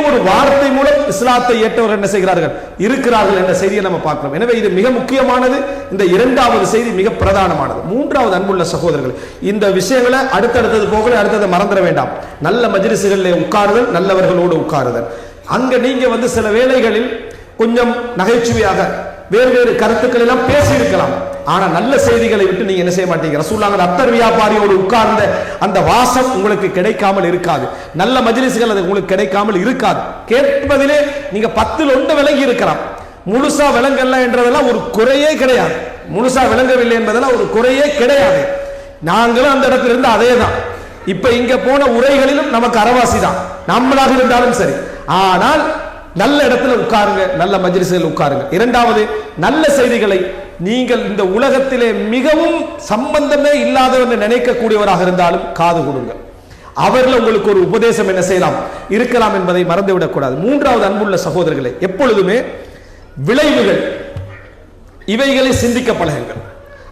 ஒரு வார்த்தை மூலம் இஸ்லாத்தை ஏற்றவர்கள் என்ன செய்கிறார்கள், இருக்கிறார்கள் என்ற செய்தியை நம்ம பார்க்கிறோம். எனவே இது மிக முக்கியமானது. இந்த 2வது செய்தி மிக பிரதானமானது. 3வது, அன்புள்ள சகோதரர்கள், இந்த விஷயங்களை அடுத்தடுத்தது போகல, அடுத்ததை மறந்துட வேண்டாம். நல்ல மஜ்லிஸ்களில் உட்காருதல், நல்லவர்களோடு உட்காருதல். அங்க நீங்க சில வேளைகளில் கொஞ்சம் நகைச்சுவையாக வேறு கருத்துக்கள் எல்லாம் பேசி இருக்கலாம். ஆனா நல்ல செய்திகளை விட்டு நீங்க என்ன செய்ய மாட்டீங்க. ரசூலுல்லாஹ் அத்தர் வியாபாரியோடு உட்கார்ந்த அந்த வாசம் உங்களுக்கு கிடைக்காமல் இருக்காது. நல்ல மஜ்லிஸ்கள் அது உங்களுக்கு கிடைக்காமல் இருக்காது. கேட்பதிலே நீங்க 10ல் 1 விளங்கி இருக்கலாம். முழுசா விளங்கல என்றதெல்லாம் ஒரு குறையே கிடையாது. முழுசா விளங்கவில்லை என்பதெல்லாம் ஒரு குறையே கிடையாது. நாங்களும் அந்த இடத்துல இருந்து அதே தான். இப்ப இங்க போன உரைகளிலும் நமக்கு அரவாசி தான், நம்மளாக இருந்தாலும் சரி. ஆனால் நல்ல இடத்துல உட்காருங்க, நல்ல மஜ்லிஸ்களில் உட்காருங்க. 2வது, நல்ல செய்திகளை நீங்கள் இந்த உலகத்திலே மிகவும் சம்பந்தமே இல்லாதவர்கள் நினைக்கக்கூடியவராக இருந்தாலும் காது கொடுங்க. அவர்கள் உங்களுக்கு ஒரு உபதேசம் என்ன செய்யலாம், இருக்கலாம் என்பதை மறந்துவிடக் கூடாது. 3வது, அன்புள்ள சகோதரர்களே, எப்பொழுதுமே விளைவுகள் இவைகளை சிந்திக்க பழகுங்கள்.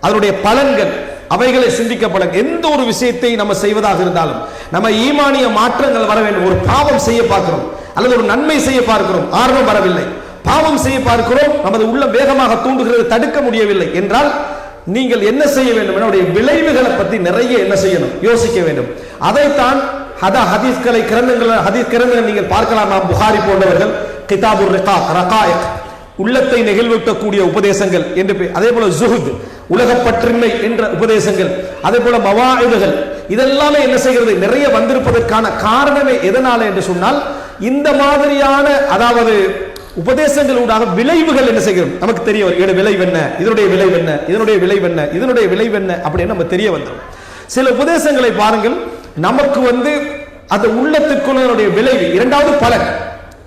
அதனுடைய பலன்கள் அவைகளை சிந்திக்க பழகுங்கள். எந்த ஒரு விஷயத்தை நம்ம செய்வதாக இருந்தாலும் நம்ம ஈமானிய மாற்றங்கள் வர வேண்டும். ஒரு பாவம் செய்ய பார்க்கிறோம் அல்லது ஒரு நன்மை செய்ய பார்க்கிறோம், ஆர்வம் வரவில்லை. பாவம் செய்ய பார்க்கிறோம், நமது உள்ள வேகமாக தூண்டுகிறது, தடுக்க முடியவில்லை என்றால் நீங்கள் என்ன செய்ய வேண்டும், என்னுடைய விளைவுகளை பற்றி நிறைய என்ன செய்யணும், யோசிக்க வேண்டும். அதைத்தான் ஹதீஸ் கிரந்தங்கள் நீங்கள் பார்க்கலாம். புகாரி போன்றவர்கள் கிதாபுர் ரகாயிக், உள்ளத்தை நெகிழ்வூட்டக்கூடிய உபதேசங்கள் என்று, அதே போல ஜுஹுத், உலகப்பற்றின்மை என்ற உபதேசங்கள், அதே போல மவாயிதுகள், இதெல்லாமே என்ன செய்கிறது, நிறைய வந்திருப்பதற்கான காரணமே எதனால என்று சொன்னால், இந்த மாதிரியான அதாவது உபதேசங்களூடாக விளைவுகள் என்ன செய்கிறோம், நமக்கு தெரிய வரும். இதனுடைய விளைவு என்ன, இதனுடைய விளைவு என்ன, இதனுடைய விளைவு என்ன, இதனுடைய விளைவு என்ன அப்படின்னு நம்ம தெரிய வந்துடும். சில உபதேசங்களை பாருங்கள், நமக்கு அந்த உள்ளத்துக்குள்ள விளைவு. 2வது பலன்,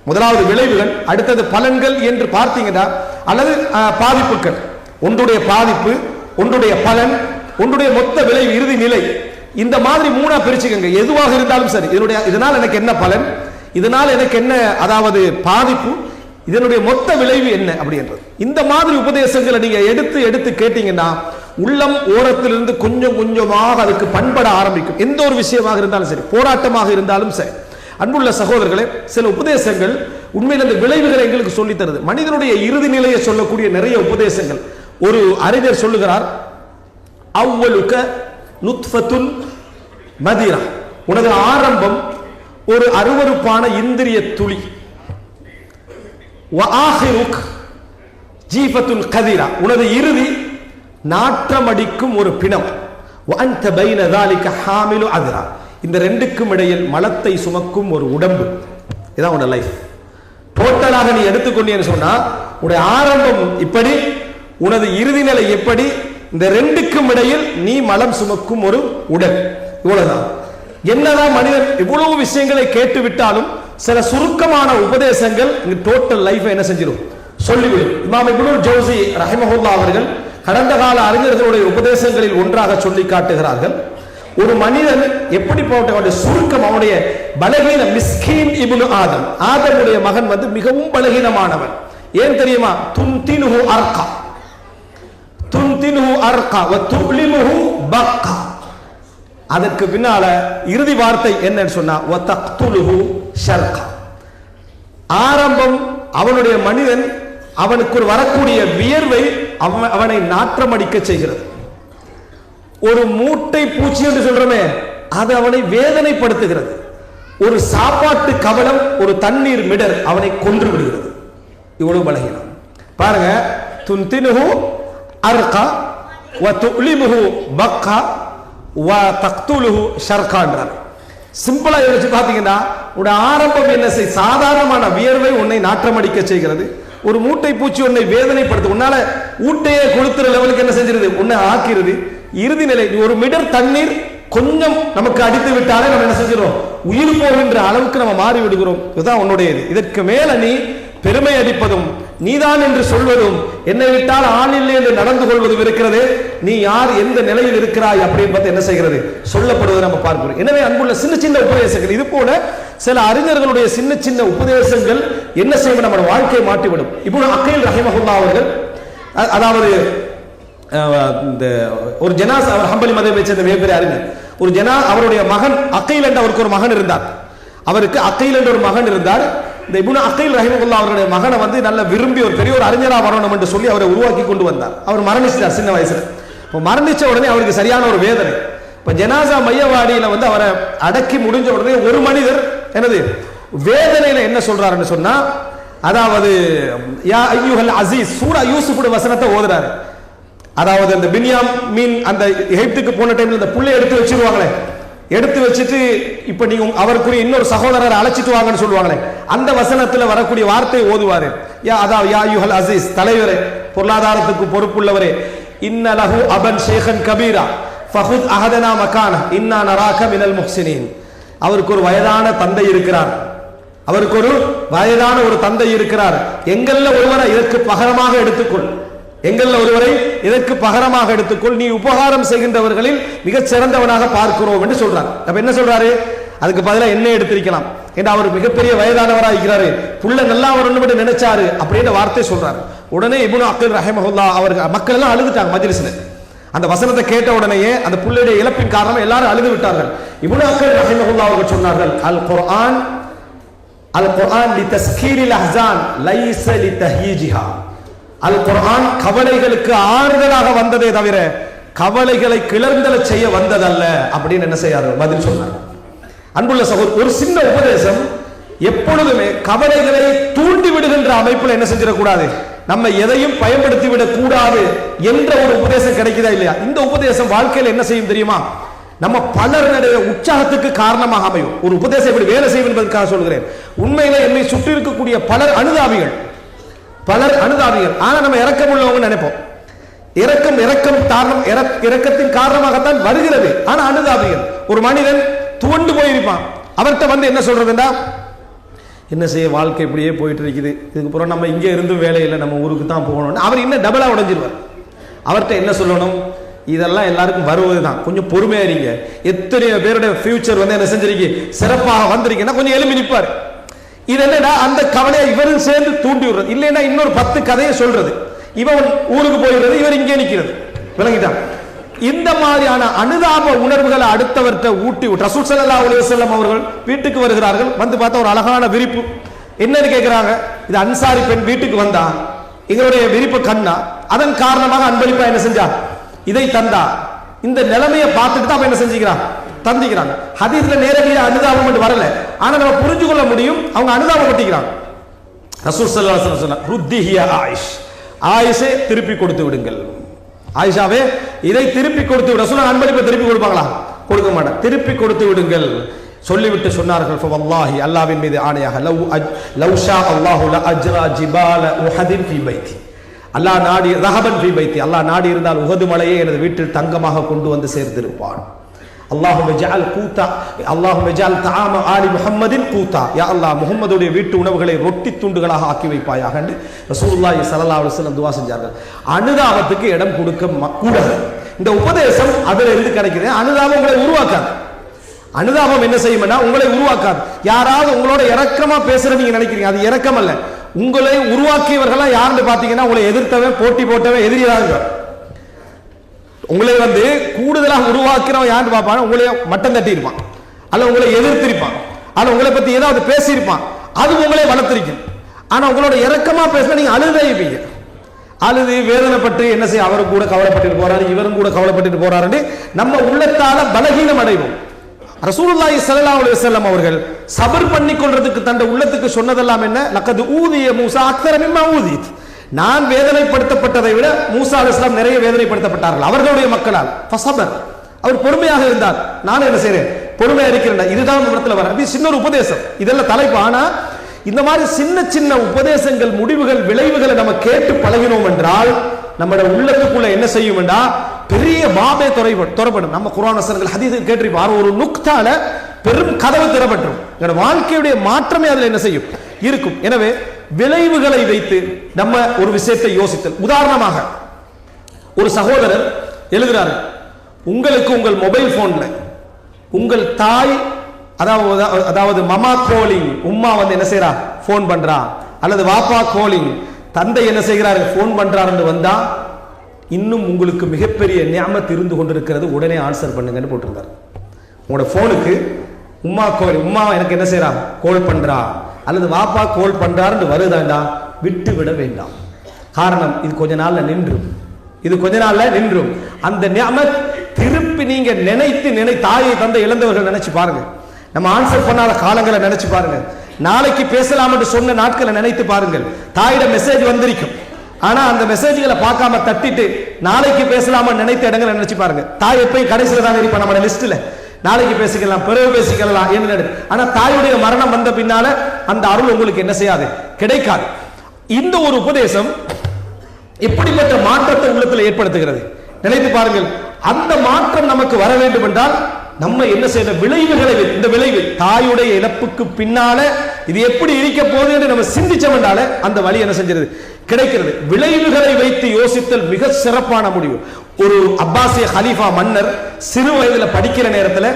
முதலாவது விளைவுகள், அடுத்தது பலன்கள் என்று பார்த்தீங்கன்னா, அல்லது பாதிப்புகள், ஒன்றுடைய பாதிப்பு, ஒன்றுடைய பலன், ஒன்றுடைய மொத்த விளைவு, இறுதி நிலை. இந்த மாதிரி 3ஆ பிரிச்சுக்கங்க. எதுவாக இருந்தாலும் சரி, இதனால் எனக்கு என்ன பலன், இதனால் எனக்கு என்ன அதாவது பாதிப்பு, இதனுடைய மொத்த விளைவு என்ன அப்படின்றது. இந்த மாதிரி உபதேசங்களை நீங்க எடுத்து கேட்டீங்கன்னா உள்ளம் ஓரத்திலிருந்து கொஞ்சம் கொஞ்சமாக அதுக்கு பண்பட ஆரம்பிக்கும். எந்த ஒரு விஷயமாக இருந்தாலும் சரி, போராட்டமாக இருந்தாலும் சரி. அன்புள்ள சகோதரர்களே, சில உபதேசங்கள் உண்மையில் அந்த விளைவுகளை எங்களுக்கு சொல்லி தருது. மனிதனுடைய இறுதி நிலையை சொல்லக்கூடிய நிறைய உபதேசங்கள். ஒரு அறிஞர் சொல்லுகிறார், அவ்வலுக நுத்ஃபத்துன் மதீரா, உனது ஆரம்பம் ஒரு அருவருப்பான இந்திரிய துளி, வஆஹிருக் ஜீஃபத்துன் கதீரா, உனது இறுதி நாற்றமடிக்கும் ஒரு பிணம், வஅன்த பைன ذلك ஹாமிலு அத்ரா, இந்த 2க்கும் இடையில் மலத்தை சுமக்கும் ஒரு உடம்பு. இதான் உன்னோட லைஃப். டோட்டலாக நீ எடுத்துக்கொண்டீன்னு சொன்னா, உன்னுடைய ஆரம்பம் இப்படி, உனது இறுதி நிலை எப்படி, இந்த 2க்கும் இடையில் நீ மலம் சுமக்கும் ஒரு உடல். இவ்வளவுதான். என்னதான் மனிதன் இவ்வளவு விஷயங்களை கேட்டு விட்டாலும் சில சுருக்கமான உபதேசங்கள் டோட்டல் லைஃபை என்ன செஞ்சிடும், சொல்லிவிடும். இமாம் இப்னுல் ஜௌஸி ரஹிமஹுல்லாஹ் அவர்கள் கடந்த கால அறிஞர்களுடைய உபதேசங்களில் ஒன்றாக சொல்லி காட்டுகிறார்கள். ஒரு மனிதன் எப்படி போட்ட சுருக்கம், அவனுடைய பலகீன மிஸ்கீன் இப்னு ஆதம், ஆதமுடைய மகன் மிகவும் பலகீனமானவன். ஏன் தெரியுமா, துன்தினுஹு அர்கா, துன்தினுஹு அர்கா வ துலிமுஹு பக்கா. அதற்கு பின்னால இறுதி வார்த்தை என்னன்னு சொன்னா வ தக்துலுஹு ஷர்கா. ஆரம்பம் அவனுடைய மனிதன் அவனுக்கு வரக்கூடிய வியர்வை அவனை நாற்றமடிக்க செய்கிறது. ஒரு மூட்டை பூச்சி என்று சொல்றமே அது அவனை வேதனைப்படுத்துகிறது. ஒரு சாப்பாட்டு கவலம், ஒரு தண்ணீர் மிடர் அவனை கொன்று விடுகிறது. இவ்வளவு பலகீனம் பாருங்க. துன்தினுஹு அர்கா வ துலிமுஹு பக்கா வ தக்துலுஹு ஷர்கா என்றார். சிம்பிளா யோசிச்சு பாத்தீங்கன்னா உடைய ஆரம்பம் என்ன செய், சாதாரணமான வியர்வை உன்னை நாற்றமடிக்க செய்கிறது. ஒரு மூட்டை பூச்சி உன்னை வேதனைப்படுத்து, உன்னால ஊட்டையே கொளுத்துற லெவலுக்கு என்ன செஞ்சிருது, உன்னை ஆக்கிறது. இறுதி நிலை ஒரு மிடர் தண்ணீர் கொஞ்சம் நமக்கு அடித்து விட்டாலே நம்ம என்ன செஞ்சிடும், உயிர் போகின்ற அளவுக்கு நம்ம மாறி விடுகிறோம். இதுதான் உன்னுடையது. இதற்கு மேல நீ பெருமை அடிப்பதும் நீதான் என்று சொல்வதும் என்னை விட்டால் ஆள் இல்லை என்று நடந்து கொள்வதும் இருக்கிறது. நீ யார், எந்த நிலையில் இருக்கிறாய் அப்படின்னு பார்த்து என்ன செய்கிறது சொல்லப்படுவதை நம்ம பார்க்கிறோம். எனவே அன்புள்ள சின்ன சின்ன உபதேசங்கள், இது போல சில அறிஞர்களுடைய சின்ன சின்ன உபதேசங்கள் என்ன செய்யும், நம்ம வாழ்க்கையை மாற்றிவிடும். இப்போ அக்கீல் ரஹிமஹுல்லாஹ் அவர்கள், அதாவது இந்த ஒரு ஜனாஸ், அவர் ஹம்பலி மதத்தை சேர்ந்த மிகப்பெரிய அறிஞர், ஒரு அவருடைய மகன் அக்கீல் என்ற அவருக்கு ஒரு மகன் இருந்தார். அவருக்கு அக்கீல் என்ற ஒரு மகன் இருந்தார். இந்த இப்னு அக்கீல் ரஹிமஹுல்லாஹ் அவருடைய மகனை வந்து நல்ல விரும்பி ஒரு பெரிய ஒரு அறிஞரா வரணும் என்று சொல்லி அவரை உருவாக்கி கொண்டு வந்தார். அவர் மரணிச்சார் சின்ன வயசுல. இப்போ மரணிச்ச உடனே அவருக்கு சரியான ஒரு வேதனை. இப்போ ஜனாசா மையவாடியில வந்து அவரை அடக்கி முடிஞ்ச உடனே ஒரு மனிதர் என்னது வேதனையில என்ன சொல்றாருன்னு சொன்னா, அதாவது யா அய்யுஹல் அசீஸ் சூரா யூசுஃபுடைய வசனத்தை ஓதுறாரு. அதாவது அந்த பின்யாம் மீன் அந்த எகிப்துக்கு போன டைம்ல அந்த புள்ளை எடுத்து வச்சிருவாங்களே, எடுத்து வச்சுட்டு இப்ப நீங்க அவருக்குரிய இன்னொரு சகோதரரை அழைச்சிட்டு வாங்கன்னு சொல்லுவாங்களே, அந்த வசனத்துல வரக்கூடிய வார்த்தை ஓதுவாரு. அதாவது யா அய்யுஹல் அசீஸ், தலைவரே, பொருளாதாரத்துக்கு பொறுப்புள்ளவரே, இன்ன லஹு அபன் ஷேഖன் கபீரா ஃபஹுத் அஹதனா மகானா இன்னா நராக மினல் முஹ்சினீன். அவருக்கு ஒரு வயதான தந்தை இருக்கிறார். அவருக்கு ஒரு வயதான ஒரு தந்தை இருக்கிறார். எங்கள்ல ஒருவரை இதற்கு பகரமாக எடுத்துக்கொள், எங்கள்ல ஒருவரை இதற்கு பகரமாக எடுத்துக்கொள், நீ உபகாரம் செய்கின்றவர்களில் மிகச் சிறந்தவனாக பார்க்கிறோம் என்று சொல்றார். அப்ப என்ன சொல்றாரு, அதுக்கு பதிலாக என்ன எடுத்திருக்கலாம் என்று அவர் மிகப்பெரிய வயதானவராக இருக்கிறாரு, புள்ள நல்லா வரணும் நினைச்சாரு அப்படின்ற வார்த்தை சொல்றாரு. உடனே இப்னு அக்கீல் ரஹிமஹுல்லாஹ் அவர்கள் மக்கள் எல்லாம் அழுதுட்டாங்க மஜ்லிஸ்ல. அந்த வசனத்தை கேட்ட உடனேயே அந்த புள்ளையுடைய இழப்பின் காரணமா எல்லாரும் அழுது விட்டார்கள். இப்னு அக்கீல் ரஹிமஹுல்லாஹ் அவர்கள் சொன்னார்கள், அல் குர்ஆன் லிதஸ்கீரில் அஹ்ஸான் லைஸ லிதஹீஜிஹா. அல் குர்ஆன் கவலைகளுக்கு ஆறுதலாக வந்ததே தவிர கவலைகளை கிளர்ந்தல செய்ய வந்ததல்ல அப்படின்னு என்ன செய்யாரு பதில் சொன்னார். அன்புள்ள சகோதரர், ஒரு சின்ன உபதேசம் எப்பொழுதுமே கவலைகளை தூண்டி விடுகின்ற அமைப்புல என்ன செஞ்சிடக்கூடாது, நம்ம எதையும் பயன்படுத்தி விடக் கூடாது என்ற ஒரு உபதேசம் கிடைக்குதா இல்லையா? இந்த உபதேசம் வாழ்க்கையில் என்ன செய்யும் தெரியுமா, நம்ம பலருடைய உற்சாகத்துக்கு காரணமாக அமையும். ஒரு உபதேசம் எப்படி வேலை செய்யும் என்பதற்காக சொல்கிறேன். உண்மையில என்னை சுற்றி இருக்கக்கூடிய பலர் அனுதாபிகள். ஆனா நம்ம இரக்கம் உள்ளவங்க நினைப்போம். இரக்கத்தின் காரணமாகத்தான் வருகிறது. ஆனா அனுதாபிகள். ஒரு மனிதன் துவண்டு போயிருப்பான், அவர்கிட்ட வந்து என்ன சொல்றதுன்னா, என்ன செய்ய வாழ்க்கை இப்படியே போயிட்டு இருக்குது, இதுக்கு அப்புறம் நம்ம இங்கே இருந்து வேலையில்லை, நம்ம ஊருக்கு தான் போகணும். அவர் இன்னும் டபுளா உடைஞ்சிருவார். அவர்கிட்ட என்ன சொல்லணும், இதெல்லாம் எல்லாருக்கும் வருவது தான், கொஞ்சம் பொறுமையா இருங்க. எத்தனையோ பேருடைய ஃபியூச்சர் வந்து என்ன செஞ்சிருக்கீங்க, சிறப்பாக வந்திருக்கீங்கன்னா கொஞ்சம் எலும்பி நிற்பாரு. இது என்னடா, அந்த கவலையை இவரும் சேர்ந்து தூண்டி விடுறது. இல்லைன்னா இன்னொரு 10 கதையை சொல்றது. இவன் ஊருக்கு போயிடுறது, இவர் இங்கே நிற்கிறது. விளங்கிட்டான்? இந்த மாதிரியான அனுதாப உணர்வுகளை அடுத்தவர்கிட்ட ஊட்டி ரசூல் ஸல்லல்லாஹு அலைஹி வஸல்லம் அவர்கள் வீட்டுக்கு வருகிறார்கள். வந்து பார்த்தா ஒரு அழகான விரிப்பு. என்னன்னு கேட்கிறாங்க, இது அன்சாரி பெண் வீட்டுக்கு வந்தா, எங்களுடைய விரிப்பு கண்ணா, அதன் காரணமாக அன்பளிப்பா என்ன செஞ்சா, இதை தந்தா. இந்த நிலைமையை பார்த்துட்டு தான் என்ன செஞ்சுக்கிறான், தந்திக்கிறாங்க. ஹதீஸ்ல நேரடியாக அனுதாபம் வரல, ஆனா நம்ம புரிஞ்சு கொள்ள முடியும் அவங்க அனுதாபம் பட்டிக்கிறாங்க. ரசூல் ஸல்லல்லாஹு அலைஹி வஸல்லம் சொன்னார், ருத்திஹியா ஆயிஷ், ஆயிஷை திருப்பி கொடுத்து விடுங்கள். ஆயிஷாவே இதை திருப்பி கொடுத்து விட. ரசூல் அன்பளிப்பை திருப்பி கொடுப்பாங்களா? கொடுக்க மாட்டாங்க. திருப்பி கொடுத்து விடுங்கள் சொல்லிவிட்டு சொன்னார்கள், ஃபவல்லாஹி, அல்லாஹ்வின் மீது ஆணையாக, லவ் ஷா அல்லாஹு லஅஜ்ரா ஜிபால உஹதின் ஃபீ பைத்தி, அல்லாஹ் நாடி ரஹபன் ஃபீ பைத்தி, அல்லாஹ் நாடி இருந்தால் உஹது மலையை எனது வீட்டில் தங்கமாக கொண்டு வந்து சேர்த்திருப்பான். அல்லாஹும்ம ஜஅல் கூதா, அல்லாஹும்ம ஜஅல் தஆம ஆலி முஹம்மதின் கூதா, யா அல்லாஹ் முஹம்மதுடைய வீட்டு உணவுகளை ரொட்டி துண்டுகளாக ஆக்கி வைப்பாயாக என்று ரசூலுல்லாஹி ஸல்லல்லாஹு அலைஹி வஸல்லம் துஆ செஞ்சார்கள். அனுதாபத்துக்கு இடம் கொடுக்க கூடாது. இந்த உபதேசம் அதில் இருந்து கிடைக்குது. அனுதாபம் உங்களை உருவாக்காது. அனுதாபம் என்ன செய்யும்னா உங்களை உருவாக்காது. யாராவது உங்களோட இரக்கமா பேசுறது நீங்க நினைக்கிறீங்க, அது இரக்கம் அல்ல. உங்களை உருவாக்கியவர்களா யாருன்னு பாத்தீங்கன்னா, உங்களை எதிர்த்தவன், போட்டி போட்டவன், எதிரியாக உங்களை வந்து கூடுதலாக உருவாக்கிறவன் யாரு பார்ப்பான்? உங்களை மட்டம் தட்டி இருப்பான், அல்ல உங்களை எதிர்த்திருப்பான், அல்ல உங்களை பத்தி ஏதாவது பேசியிருப்பான், அது உங்களே வளர்த்திருக்கும். ஆனா உங்களோட இறக்கமா பேசினா நீங்க அழுதைப்பீங்க. அழுது வேதனைப்பட்டு என்ன செய்ய, அவரும் கூட கவலைப்பட்டு போறாரு, இவரும் கூட கவலைப்பட்டு போறாரு, நம்ம உள்ளத்தால பலகீனம் அடைவோம். ரசூலுல்லாஹி ஸல்லல்லாஹு அலைஹி வஸல்லம் அவர்கள் சபர் பண்ணி கொள்றதுக்கு தன்னுடைய உள்ளத்துக்கு சொன்னதெல்லாம் என்ன? லக்கது ஊதிய மூசா அக்தர மிம்மா ஊதித். நான் வேதனைப்படுத்தப்பட்டதை விட மூசா அலைஹிஸ்ஸலாம் நிறைய வேதனைப்படுத்தப்பட்டார்கள் அவர்களுடைய மக்களால். ஃபஸபர், அவர் பொறுமையாக இருந்தார். நான் என்ன செய்றேன்? பொறுமையா இருக்கிறேன். இதுதான் இந்த இடத்துல வர சின்ன ஒரு உபதேசம், இதெல்லாம் தலைப்பு. ஆனா இந்த மாதிரி சின்ன சின்ன உபதேசங்கள், முடிவுகள், விளைவுகளை நம்ம கேட்டு பழகினோம் என்றால் நம்மளோட உள்ளத்துக்குள்ள என்ன செய்யும் என்றா பெரிய பாபே துறப்படும். நம்ம குர்ஆன் வசனங்கள் ஹதீஸ் கேட்டிருப்பார், ஒரு நுக்தால பெரும் கதவு திறப்பற்றும். எங்களோட வாழ்க்கையுடைய மாற்றமே அதுல என்ன செய்யும்? இருக்கும். எனவே விளைவுகளை வைத்து நம்ம ஒரு விஷயத்தை யோசித்தல். உதாரணமாக ஒரு சகோதரர் எழுதுறாரு, உங்களுக்கு உங்கள் மொபைல் போன்ல உங்கள் தாய் அதாவது மமா கோலிங், உம்மா வந்து என்ன செய்யறா? போன் பண்றா, அல்லது வாப்பா கோலிங், தந்தை என்ன செய்கிறாரு? போன் பண்றாரு என்று வந்தா இன்னும் உங்களுக்கு மிகப்பெரிய நியாமத் இருந்து கொண்டிருக்கிறது, உடனே ஆன்சர் பண்ணுங்கன்னு போட்டிருந்தார். உங்களோட போனுக்கு உம்மா கோல், உம்மா எனக்கு என்ன செய்யறா? கோல் பண்றா, அல்லது வாப்பா கோல் பண்றாருன்னு வருதாண்டா, விட்டு விட வேண்டாம். காரணம், இது கொஞ்ச நாள்ல நின்றும், இது கொஞ்ச நாள்ல நின்றும். அந்த நியாமத் திருப்பி நீங்க நினைத்து தாயை தந்தை இழந்தவர்கள் நினைச்சு பாருங்க. நம்ம ஆன்சர் பண்ணாத காலங்களை நினைச்சு பாருங்க. நாளைக்கு பேசலாம் என்று சொன்ன நாட்களை நினைத்து பாருங்கள். தாயிடம் மெசேஜ் வந்திருக்கும், ஆனா அந்த மெசேஜ்களை பார்க்காம தட்டிட்டு நாளைக்கு பேசலாம நினைத்த இடங்களை நினைச்சு பாருங்க. தாய் எப்பயும் கடைசியில தான் இருப்பா நம்ம லிஸ்ட்ல. நாளைக்கு பேசிக்கலாம், பிறகு பேசிக்கலாம் என்று. ஆனா தாயுடைய மரணம் வந்த பின்னால அந்த அருள் உங்களுக்கு என்ன செய்யாது? கிடைக்காது. இந்த ஒரு உபதேசம் எப்படிப்பட்ட மாற்றத்தை உள்ளத்தில் ஏற்படுத்துகிறது நினைத்து பாருங்கள். அந்த மாற்றம் நமக்கு வர வேண்டும் என்றால் நம்ம என்ன செய்ய, விளைவுகளை, இந்த விளைவு தாயுடைய இழப்புக்கு பின்னால இது எப்படி இருக்க போகுது என்று நம்ம சிந்திச்சோம் என்றாலே அந்த வழி என்ன செஞ்சிருது? கிடைக்கிறது. விளைவுகளை வைத்து யோசித்தல் மிக சிறப்பான முடிவு. ஒரு அப்பாசிய ஹலீஃபா மன்னர் சிறு வயதுல படிக்கிற நேரத்தில்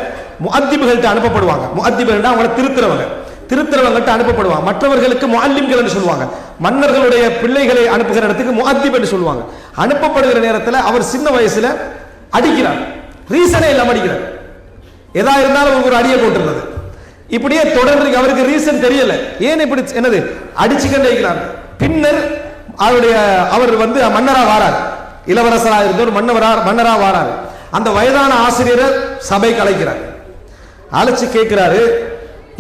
முஅத்திபுகள்கிட்ட அனுப்பப்படுவாங்க. முஅத்திபுகள் அவங்களை திருத்துறவங்கள்ட்ட அனுப்பப்படுவாங்க. மற்றவர்களுக்கு முஅல்லிம்கள் என்று சொல்லுவாங்க. மன்னர்களுடைய பிள்ளைகளை அனுப்புகிற இடத்துக்கு முஅத்திப் என்று சொல்லுவாங்க. அனுப்பப்படுகிற நேரத்தில் அவர் சின்ன வயசுல அடிக்கிறார், ரீசனே இல்லாம அடிக்கிறார். எதா இருந்தாலும் ஒரு அடியை போட்டுருந்தது. இப்படியே தொடர்ந்து அவருக்கு ரீசன் தெரியல, ஏன் இப்படி என்னது அடிச்சுக்கண்டே இருக்கிறார். பின்னர் அவர் வந்து மன்னரா வாரார், இளவரசராக இருந்தவர் மன்னரா வாரார். அந்த வயதான ஆசிரியரை சபைக்கு அழைக்கிறார். அழைச்சு கேட்கிறாரு,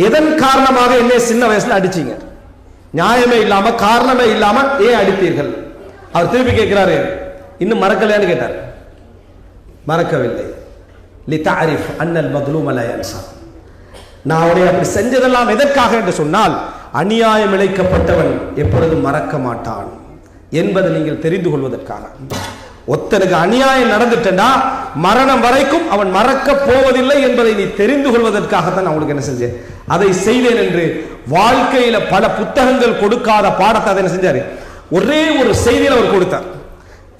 எதன் காரணமாக என்ன சின்ன வயசுல அடிச்சீங்க? நியாயமே இல்லாம, காரணமே இல்லாம ஏன் அடித்தீர்கள்? அவர் திருப்பி கேட்கிறாரு, இன்னும் மறக்கலையான்னு கேட்டார். மறக்கவில்லை. லிதஅரிஃப் அன்னல் மத்லூம லா யன்ஸா. நான் அவரை அப்படி செஞ்சதெல்லாம் எதற்காக என்று சொன்னால், அநியாயம் இழைக்கப்பட்டவன் எப்பொழுதும் மறக்க மாட்டான் என்பதை நீங்கள் தெரிந்து கொள்வதற்காக. ஒருத்தனுக்கு அநியாயம் நடந்துட்டா மரணம் வரைக்கும் அவன் மறக்க போவதில்லை என்பதை நீ தெரிந்து கொள்வதற்காகத்தான் நான் உங்களுக்கு என்ன செஞ்சேன், அதை செய்தேன் என்று வாழ்க்கையில பல புத்தகங்கள் கொடுக்காத பாடத்தை அதை என்ன செஞ்சாரு, ஒரே ஒரு செய்தியில் அவர் கொடுத்தார்.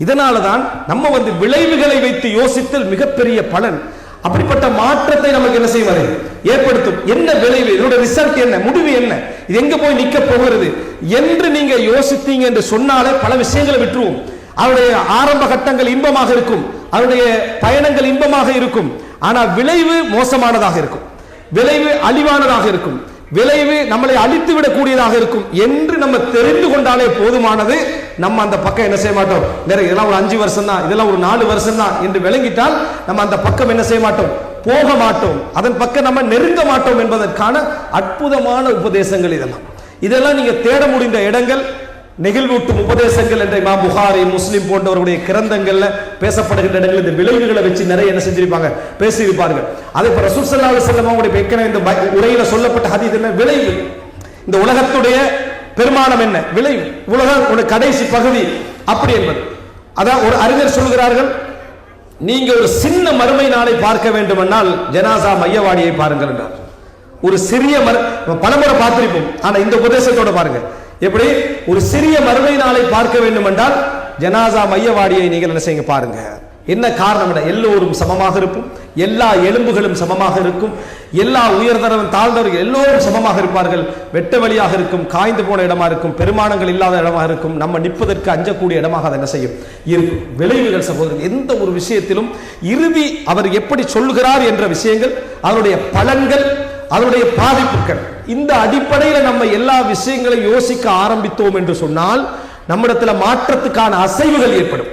இதனாலதான் நம்ம வந்து விளைவுகளை வைத்து யோசித்தல் மிகப்பெரிய பலன். அப்படிப்பட்ட மாற்றத்தை நமக்கு என்ன செய்வது, ஏற்படுத்தும். என்ன விளைவு, இதோட ரிசல்ட் என்ன, முடிவு என்ன, இது எங்க போய் நிக்க போகிறது என்று நீங்க யோசித்தீங்க என்று சொன்னாலே பல விஷயங்களை விட்டுருவோம். அவருடைய ஆரம்ப கட்டங்கள் இன்பமாக இருக்கும், அவருடைய பயணங்கள் இன்பமாக இருக்கும். ஆனா விளைவு மோசமானதாக இருக்கும், விளைவு அழிவானதாக இருக்கும், விளைவு நம்மளை அழித்து விடக்கூடியதாக இருக்கும் என்று நம்ம தெரிந்து கொண்டாலே போதுமானது. நம்ம அந்த பக்கம் என்ன செய்ய மாட்டோம், நிறைய இதெல்லாம் ஒரு 5 வருஷம் தான், இதெல்லாம் ஒரு 4 வருஷம் தான் என்று விளங்கிட்டால் நம்ம அந்த பக்கம் என்ன செய்ய மாட்டோம், போக மாட்டோம், அதன் பக்கம் நம்ம நெருங்க மாட்டோம் என்பதற்கான அற்புதமான உபதேசங்கள் இதெல்லாம் நீங்க தேட முடிந்த இடங்கள். நெகிழ்வூட்டும் உபதேசங்கள் என்ற இமாம் புகாரி, முஸ்லிம் போன்றவர்களுடைய கிரந்தங்கள்ல பேசப்படுகின்ற இடங்கள் இந்த விளைவுகளை வச்சு நிறைய என்ன செஞ்சிருப்பாங்க, பேசியிருப்பார்கள். அதே போல ரசூல் ஸல்லல்லாஹு அலைஹி வஸல்லம் அவருடைய ஏற்கனவே இந்த உரையில சொல்லப்பட்ட ஹதீஸ் என்ன, விளைவு. இந்த உலகத்துடைய பெருமானம் என்ன, விளைவு. உலக கடைசி பகுதி அப்படி என்பது. அதான் ஒரு அறிஞர் சொல்கிறார்கள், நீங்க ஒரு சின்ன மறுமை நாளை பார்க்க வேண்டுமென்றால் ஜனாசா மையவாடியை பாருங்கள் என்றார். ஒரு சிறிய பலமுறை பார்த்திருப்போம், ஆனா இந்த உபதேசத்தோட பாருங்க, எப்படி ஒரு சிறிய மறுமை நாளை பார்க்க வேண்டும் என்றால் ஜனாசா மையவாடியை நீங்கள் என்ன செய்யுங்க, பாருங்க. என்ன காரணம்? எல்லோரும் சமமாக இருக்கும், எல்லா எலும்புகளும் சமமாக இருக்கும், எல்லா உயர்தரவன் தாழ்ந்தவர்கள் எல்லோரும் சமமாக இருப்பார்கள். வெட்ட வழியாக இருக்கும், காய்ந்து போன இடமா இருக்கும், பெருமானங்கள் இல்லாத இடமாக இருக்கும், நம்ம நிற்பதற்கு அஞ்சக்கூடிய இடமாக அதை என்ன செய்யும் இருக்கும். விளைவுகள் சகோதரர்கள் எந்த ஒரு விஷயத்திலும் இறுதி அவர் எப்படி சொல்லுகிறார் என்ற விஷயங்கள், அவருடைய பலன்கள், அதனுடைய பாதிப்புகள், இந்த அடிப்படையில் நம்ம எல்லா விஷயங்களையும் யோசிக்க ஆரம்பித்தோம் என்று சொன்னால் நம்மிடத்தில் மாற்றத்துக்கான அசைவுகள் ஏற்படும்.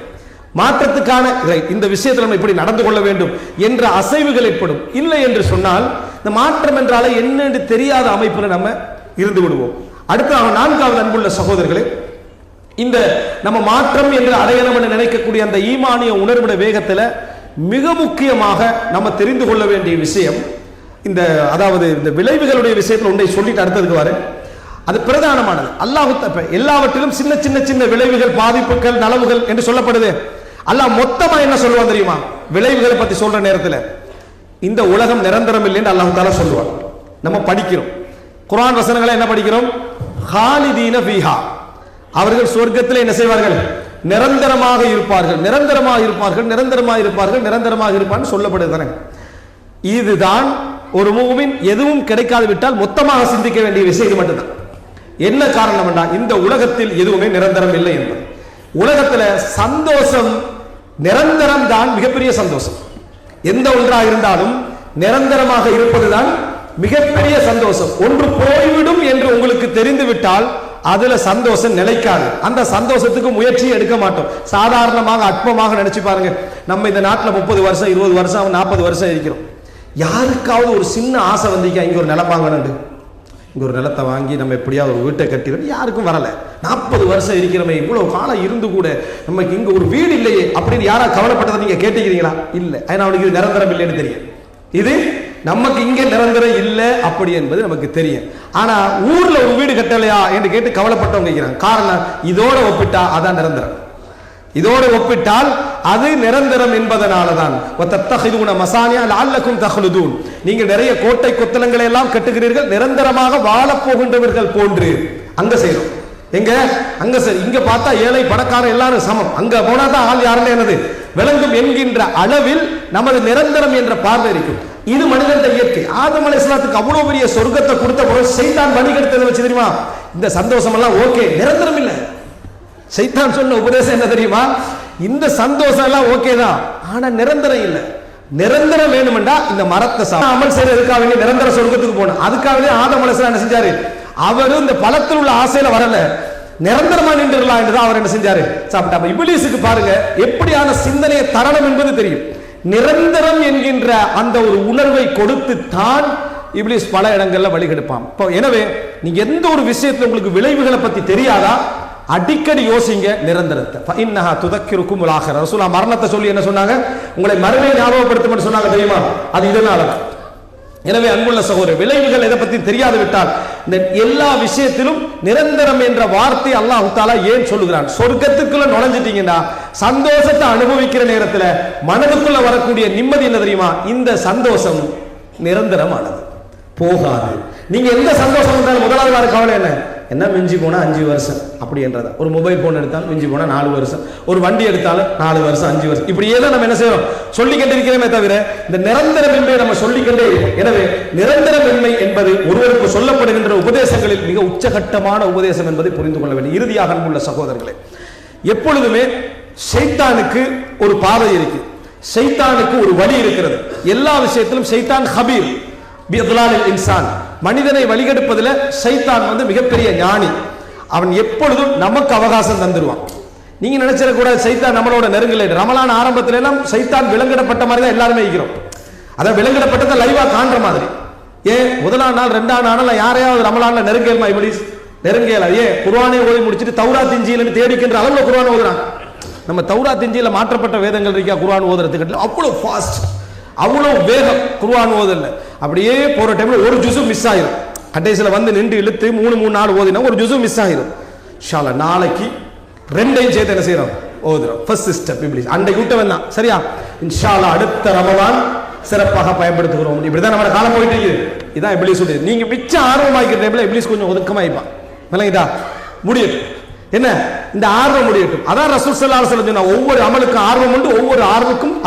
மாற்றத்துக்கான இந்த விஷயத்தில் நம்ம இப்படி நடந்து கொள்ள வேண்டும் என்ற அசைவுகள் ஏற்படும். இல்லை என்று சொன்னால் இந்த மாற்றம் என்றாலே என்ன என்று தெரியாத அமைப்பில் நம்ம இருந்து விடுவோம். அடுத்து 4வது அன்புள்ள சகோதரர்களே, இந்த நம்ம மாற்றம் என்று அடையணும் என்று நினைக்கக்கூடிய அந்த ஈமானிய உணர்வுடைய வேகத்தில் மிக முக்கியமாக நம்ம தெரிந்து கொள்ள வேண்டிய விஷயம் இந்த அதாவது இந்த விளைவுகளுடைய விஷயத்தில் ஒன்றை சொல்லிட்டு அடுத்ததுக்கு வர அது பிரதானமானது. அல்லாஹ் எல்லாவற்றிலும் சின்ன சின்ன சின்ன விளைவுகள், பாதிப்புகள், நலவுகள் என்று சொல்லப்படுது. அல்லாஹ் மொத்தமா என்ன சொல்லுவான் தெரியுமா? விளைவுகளை பத்தி சொல்ற நேரத்தில் இந்த உலகம் நிரந்தரம் இல்லை என்று அல்லாஹ் தஆலா சொல்லுவான். நம்ம படிக்கிறோம் குர்ஆன் வசனங்களை என்ன படிக்கிறோம்? ஹாலிதீன ஃபீஹா, அவர்கள் சொர்க்கத்தில் என்ன செய்வார்கள்? நிரந்தரமாக இருப்பார்கள், நிரந்தரமாக இருப்பார்கள், நிரந்தரமாக இருப்பார்கள், நிரந்தரமாக இருப்பார்கள் சொல்லப்படுது. இதுதான் ஒரு மூமின் எதுவும் கிடைக்காது விட்டால் மொத்தமாக சிந்திக்க வேண்டிய விஷயம் இது மட்டும்தான். என்ன காரணம் என்றால் இந்த உலகத்தில் எதுவுமே நிரந்தரம் இல்லை என்பது. உலகத்தில் சந்தோஷம் நிரந்தரம் தான் மிகப்பெரிய சந்தோஷம். எந்த ஒன்றாக இருந்தாலும் நிரந்தரமாக இருப்பதுதான் மிகப்பெரிய சந்தோஷம். ஒன்று போய்விடும் என்று உங்களுக்கு தெரிந்துவிட்டால் அதுல சந்தோஷம் நிலைக்காது. அந்த சந்தோஷத்துக்கு முயற்சியை எடுக்க மாட்டோம். சாதாரணமாக அற்பமாக நினைச்சு பாருங்க. நம்ம இந்த நாட்டில் 30 வருஷம் 20 வருஷம் 40 வருஷம் இருக்கிறோம். யாருக்காவது ஒரு சின்ன ஆசை வந்திருக்கா இங்க ஒரு நிலம் வாங்கணும், இங்க ஒரு நிலத்தை வாங்கி நம்ம எப்படியாவது ஒரு வீட்டை கட்டிடும்? யாருக்கும் வரல. 40 வருஷம் இருக்கிறமே, இவ்வளவு காலம் இருந்து கூட நமக்கு இங்க ஒரு வீடு இல்லையே அப்படின்னு யாரா கவலைப்பட்டதை நீங்க கேட்டுக்கிறீங்களா? இல்ல. ஏன்னா அவனுக்கு இது நிரந்தரம் இல்லைன்னு தெரியும். இது நமக்கு இங்கே நிரந்தரம் இல்லை அப்படி என்பது நமக்கு தெரியும். ஆனா ஊர்ல ஒரு வீடு கட்டலையா என்று கேட்டு கவலைப்பட்டவங்க இருக்கிறாங்க. காரணம் இதோட ஒப்பிட்டா அதான் நிரந்தரம். இதோடு ஒப்பிட்டால் அது நிரந்தரம் என்பதனாலதான். நீங்க நிறைய கோட்டை கொத்தளங்களை எல்லாம் கட்டுகிறீர்கள், நிரந்தரமாக வாழப் போகின்றவர்கள் போன்று. அங்க செய்யணும். எங்க? அங்க சரி. இங்க பார்த்தா ஏழை பணக்காரன் எல்லாரும் சமம், அங்க போனா தான் ஆள் யாருன்னு என்னது விளங்கும் என்கின்ற அளவில் நமது நிரந்தரம் என்ற பார்வை இருக்கும். இது மனிதன் இயற்கை. ஆதம் அலைஹிஸ்ஸலாத்துக்கு அவ்வளவு பெரிய சொர்க்கத்தை கொடுத்த போது சைத்தான் வழிகெடுத்ததை வச்சு தெரியுமா? இந்த சந்தோஷம் எல்லாம் ஓகே, நிரந்தரம் இல்லை. சைத்தான் சொன்ன உபதேசம் என்ன தெரியுமா? இந்த சந்தோஷம் எல்லாம் ஓகே தான், ஆனா நிரந்தரம் இல்லை. நிரந்தரம் வேணும்டா இந்த மரத்தை அமல் செய்யறதுக்காக வேண்டிய நிரந்தர சொர்க்கத்துக்கு போகணும். அதுக்காகவே ஆதம் அலைஹிஸ்ஸலாம் என்ன செஞ்சாரு? அவரு இந்த பழத்தில் உள்ள ஆசையில வரல, நிரந்தரமா நின்றுலாம் என்றுதான் அவர் என்ன செஞ்சாரு? சாப்பிட்டா. இப்லீஸுக்கு பாருங்க எப்படியான சிந்தனையை தரணும் என்பது தெரியும். நிரந்தரம் என்கின்ற அந்த ஒரு உணர்வை கொடுத்து தான் இப்லீஸ் பல இடங்கள்ல வழிகெடுப்பான். எனவே நீங்க எந்த ஒரு விஷயத்துல உங்களுக்கு விளைவுகளை பத்தி தெரியாதா, அடிக்கடி யோசிங்க நிரந்தரத்தை. ஃபஇன்னஹா துதக்கிருக்குமுல் ஆகிர. ரசூலுல்லாஹ் மரணத்தை சொல்லி என்ன சொன்னாங்க? உங்களை மறுமையை ஞாபகப்படுத்தும் சொன்னாங்க தெரியுமா? அது இதனால. எனவே அன்புள்ள சகோதரர், விளைவுகள் எதை பத்தி தெரியாது விட்டால் இந்த எல்லா விஷயத்திலும் நிரந்தரம் என்ற வார்த்தை அல்லாஹ் தஆலா ஏன் சொல்லுகிறான்? சொர்க்கத்துக்குள்ள நுழைஞ்சிட்டீங்கன்னா சந்தோஷத்தை அனுபவிக்கிற நேரத்தில் மனதுக்குள்ள வரக்கூடிய நிம்மதி என்ன தெரியுமா? இந்த சந்தோஷம் நிரந்தரமானது, போகாது. நீங்க எந்த சந்தோஷம் இருந்தாலும் முதலாவது வர கவலை என்ன மிஞ்சி போனா 5 வருஷம் அப்படி என்றதா. ஒரு மொபைல் போன் எடுத்தாலும் மிஞ்சி போனா 4 வருஷம், ஒரு வண்டி எடுத்தாலும் 4 வருஷம் 5 வருஷம், இப்படியே தான் நம்ம என்ன செய்யறோம்? சொல்லிக்கொண்டே இருக்கிறோமே தவிர இந்த நிரந்தரமின்மை நம்ம சொல்லிக்கொண்டே இருக்கோம். எனவே நிரந்தரமின்மை என்பது ஒருவருக்கு சொல்லப்படுகின்ற உபதேசங்களில் மிக உச்சகட்டமான உபதேசம் என்பதை புரிந்து கொள்ள வேண்டும். இறுதியாக அன்புள்ள சகோதரர்களே, எப்பொழுதுமே ஷைத்தானுக்கு ஒரு பாதை இருக்கு, ஷைத்தானுக்கு ஒரு வழி இருக்கிறது. எல்லா விஷயத்திலும் ஷைத்தான் ஹபீர் பிஇத்லாலில் இன்சான், மனிதனை வழிகெடுப்பதில் ஷைத்தான் மிகப்பெரிய ஞானி. அவன் எப்பொழுதும் நமக்கு அவகாசம் தந்துடுவான். நீங்க நினைச்சிட கூட ஷைத்தான் நம்மளோட நெருங்கல. ரமலான் ஆரம்பத்துல எல்லாம் ஷைத்தான் விலங்கிடப்பட்ட மாதிரி தான் எல்லாருமே இருக்கிறோம். அதான் விலங்கிடப்பட்டதை லைவா காண்ற மாதிரி. ஏன் முதலாம் நாள் 2ஆம் நாள் யாரையாவது ரமலான்ல நெருங்கேல்மா இப்லீஸ்? நெருங்கேல. ஏன்? குர்ஆனை ஓதி முடிச்சுட்டு தௌராத் இன்ஜீல்னு தேடிக்கின்ற அளவுல குர்ஆன் ஓதுறாங்க. நம்ம தௌராத் இன்ஜீல்ல மாற்றப்பட்ட வேதங்கள் இருக்கா குர்ஆன் ஓதுறதுக்கு? அவ்வளவு ஃபாஸ்ட், அவ்வளவு வேகம் குர்ஆன் ஓதல்ல. அப்படியே போற டைம்ல ஒரு ஜுஸு மிஸ் ஆயிரும். கடைசியில் நின்று இழுத்து 3 நாள் ஓதினா ஒரு ஜுஸு மிஸ் ஆயிரும். இன்ஷா அல்லாஹ் நாளைக்கு 2ஐயும் சேர்த்து என்ன செய்யறோம்? ஓதுறோம். ஃபர்ஸ்ட் ஸ்டெப் இப்லீஸ் அன்றைக்கு விட்டவன் தான். சரியா? இன்ஷா அல்லாஹ் அடுத்த ரமலான் சிறப்பாக பயன்படுத்துகிறோம். இப்படிதான் நம்ம காலம் போயிட்டு இருக்குது. இதான் இப்லீஸ் உடைய. நீங்க மிச்ச ஆர்வமாக்கிற டைம்ல இப்லீஸ் கொஞ்சம் ஒதுக்கமாயிப்பான். விளங்கிட்டா? முடியட்டும். என்ன இந்த ஆர்வம் முடியட்டும். அதான் ரசூல் ஸல்லல்லாஹு அலைஹி வஸல்லம் சொன்னாங்க, ஒவ்வொரு அமலுக்கும் ஆர்வம் உண்டு, ஒவ்வொரு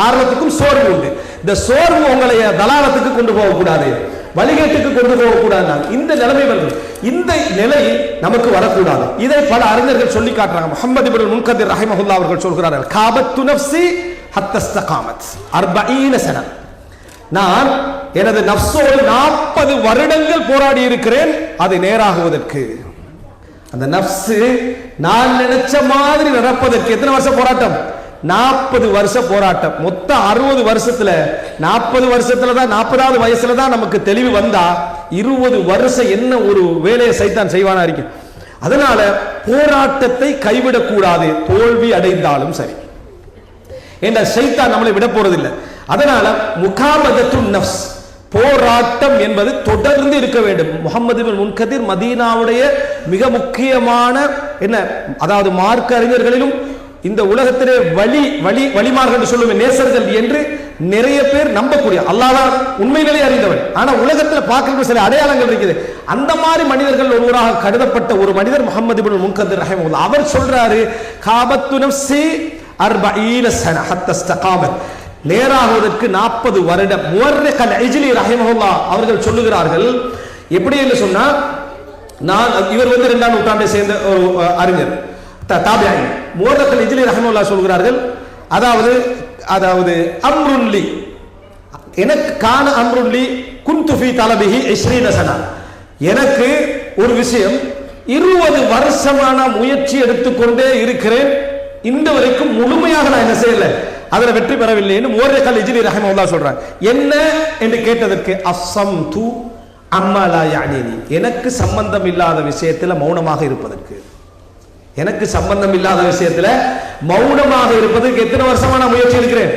ஆர்வத்துக்கும் சோர்வு உண்டு. இந்த சோர்வு உங்களை தலாலத்துக்கு கொண்டு போக கூடாது. வழிகேட்டுக்கு கொண்டு போகக்கூடாது. இந்த நிலைமை வருது. இந்த நிலை நமக்கு வரக்கூடாது. இதை பல அறிஞர்கள் சொல்லி காட்டுறாங்க. முஹம்மது இப்னுல் முன்கதிர் ரஹிமஹுல்லாஹ் அவர்கள் சொல்கிறார்கள், காபத்து நஃப்ஸி ஹத்தா இஸ்தகாமத் 40 சனா. நான் எனது நஃப்ஸோடு 40 வருடங்கள் போராடி இருக்கிறேன் அது நேராகுவதற்கு. அந்த நஃப்ஸ் நான் நினைச்ச மாதிரி நடப்பதற்கு எத்தனை வருஷம் போராட்டம்? 40 வருஷ போராட்டம். மொத்தம் 60 வருஷத்துல 40 வருஷத்துல தான் 40வது வயசுல தான் நமக்கு தெளிவு வந்தா 20 வருஷம் என்ன ஒரு வேலையை சைத்தான் செய்வானா இருக்கு. அதனால போராட்டத்தை கைவிடக் கூடாது, தோல்வி அடைந்தாலும் சரி. என்ற சைத்தான் நம்மளை விட போறதில்லை. அதனால முகாபதத்துன் நஃப்ஸ், போராட்டம் என்பது தொடர்ந்து இருக்க வேண்டும். முஹம்மது இப்னு முன்கதிர் மதீனாவுடைய மிக முக்கியமான என்ன, அதாவது மார்க்க அறிஞர்களிலும் இந்த உலகத்திலே வழிமார்கள் என்று சொல்லுவேன், நேசர்கள் என்று நிறைய பேர் நம்பக்கூடிய, அல்லாஹ் தான் உண்மையிலேயே அறிந்தவன். ஆனா உலகத்தில் பார்க்கிற சில அடையாளங்கள் இருக்குது. அந்த மாதிரி மனிதர்கள் ஒருவராக கருதப்பட்ட ஒரு மனிதர் முஹம்மது இப்னு முன்கதிர் ரஹிமஹுல்லாஹ். அவர் சொல்றாரு, காபத்து நஃப்ஸி 40 சனா ஹத்தா இஸ்தகாமத், நேராகுவதற்கு 40 வருடம். முவர்ரிக் அல்-இஜ்லி ரஹிமஹுல்லாஹ் அவர்கள் சொல்லுகிறார்கள், எப்படி என்று சொன்னா, நான் இவர் 2ஆம் நூற்றாண்டை சேர்ந்த ஒரு அறிஞர் தாபிஈ. முவர்ரிக் அல்-இஜ்லி ரஹிமஹுல்லாஹ் சொல்கிறார்கள், அதாவது அம்ருல்லி எனக்கு கான அம்ருல்லி குன்து ஃபீ தலபிஹி 20 சனா, எனக்கு ஒரு விஷயம் 20 வருஷமான முயற்சி எடுத்துக்கொண்டே இருக்கிறேன், இந்த வரைக்கும் முழுமையாக நான் என்ன செய்யல, அதில் வெற்றி பெறவில்லை என்று முவர்ரிக் அல்-இஜ்லி ரஹிமஹுல்லாஹ் சொல்றாங்க. என்ன என்று கேட்டதற்கு, அஸ்ஸம்து அம்மா லா யானினி, எனக்கு சம்பந்தம் இல்லாத விஷயத்தில் மௌனமாக இருப்பதற்கு. எனக்கு சம்பந்தம் இல்லாத விஷயத்துல மௌனமாக இருப்பதற்கு எத்தனை வருஷமா நான் முயற்சி எடுக்கிறேன்?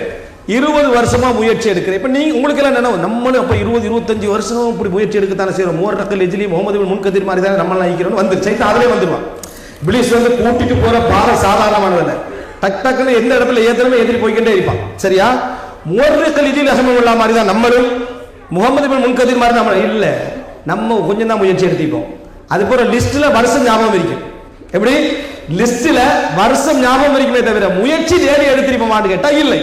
20 வருஷமா முயற்சி எடுக்கிறேன். இப்ப நீங்க உங்களுக்கு எல்லாம் என்ன, நம்மளும் அப்ப 20-25 வருஷம் இப்படி முயற்சி எடுக்கத்தானே செய்யறோம். முவர்ரிக் அல்-இஜ்லி முஹம்மது இப்னு முன்கதிர் மாதிரி தானே நம்மளாம் நினைக்கிறோம். வந்து சைத்தான் அதிலே வந்துடுவான். இப்லீஸ் வந்து கூட்டிட்டு போற பாரம் சாதாரணமானது. டக் டக்குன்னு எந்த இடத்துல ஏதனமே எதிரி போய்கிட்டே இருப்பான். சரியா? முவர்ரிக் அல்-இஜ்லி ரஹிமஹுல்லாஹ் மாதிரி தான் நம்மளும், முஹம்மது இப்னு முன்கதிர் மாதிரி நம்ம இல்ல, நம்ம கொஞ்சம் தான் முயற்சி எடுத்திப்போம். அது போற லிஸ்ட்ல வருஷம் ஞாபகம் இருக்கு. எப்படி லிஸ்ட்ல வருஷம் ஞாபகம் இருக்குமே தவிர முயற்சி தேடி எடுத்திருப்போமான்னு கேட்டா இல்லை.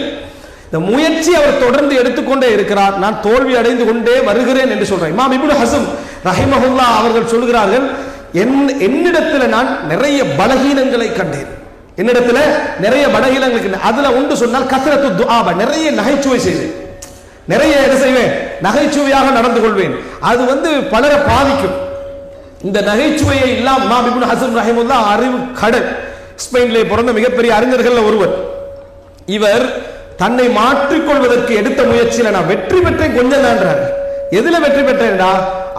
இந்த முயற்சி அவர் தொடர்ந்து எடுத்துக்கொண்டே இருக்கிறார். நான் தோல்வி அடைந்து கொண்டே வருகிறேன் என்று சொல்றேன். இமாம் இப்னு ஹஸம் ரஹிமஹுல்லாஹ் அவர்கள் சொல்கிறார்கள், என்னிடத்துல நான் நிறைய பலகீனங்களை கண்டேன். என்னிடத்துல நிறைய பலகீனங்கள், அதுல ஒன்று சொன்னால் கத்ரத்து துஆபா, நிறைய நகைச்சுவை செய்வேன், நிறைய என்ன செய்வேன், நகைச்சுவையாக நடந்து கொள்வேன். அது பலரை பாதிக்கும். இந்த நகைச்சுவையை இல்லாம இமாம் இப்னு ஹஸம் ரஹிமஹுல்லாஹ் அறிவு கடல், ஸ்பெயினிலே பிறந்த மிகப்பெரிய அறிஞர்கள் ஒருவர். இவர் தன்னை மாற்றிக்கொள்வதற்கு எடுத்த முயற்சியில நான் வெற்றி பெற்றேன் கொஞ்சம் தான்றார். எதுல வெற்றி பெற்றேன்டா,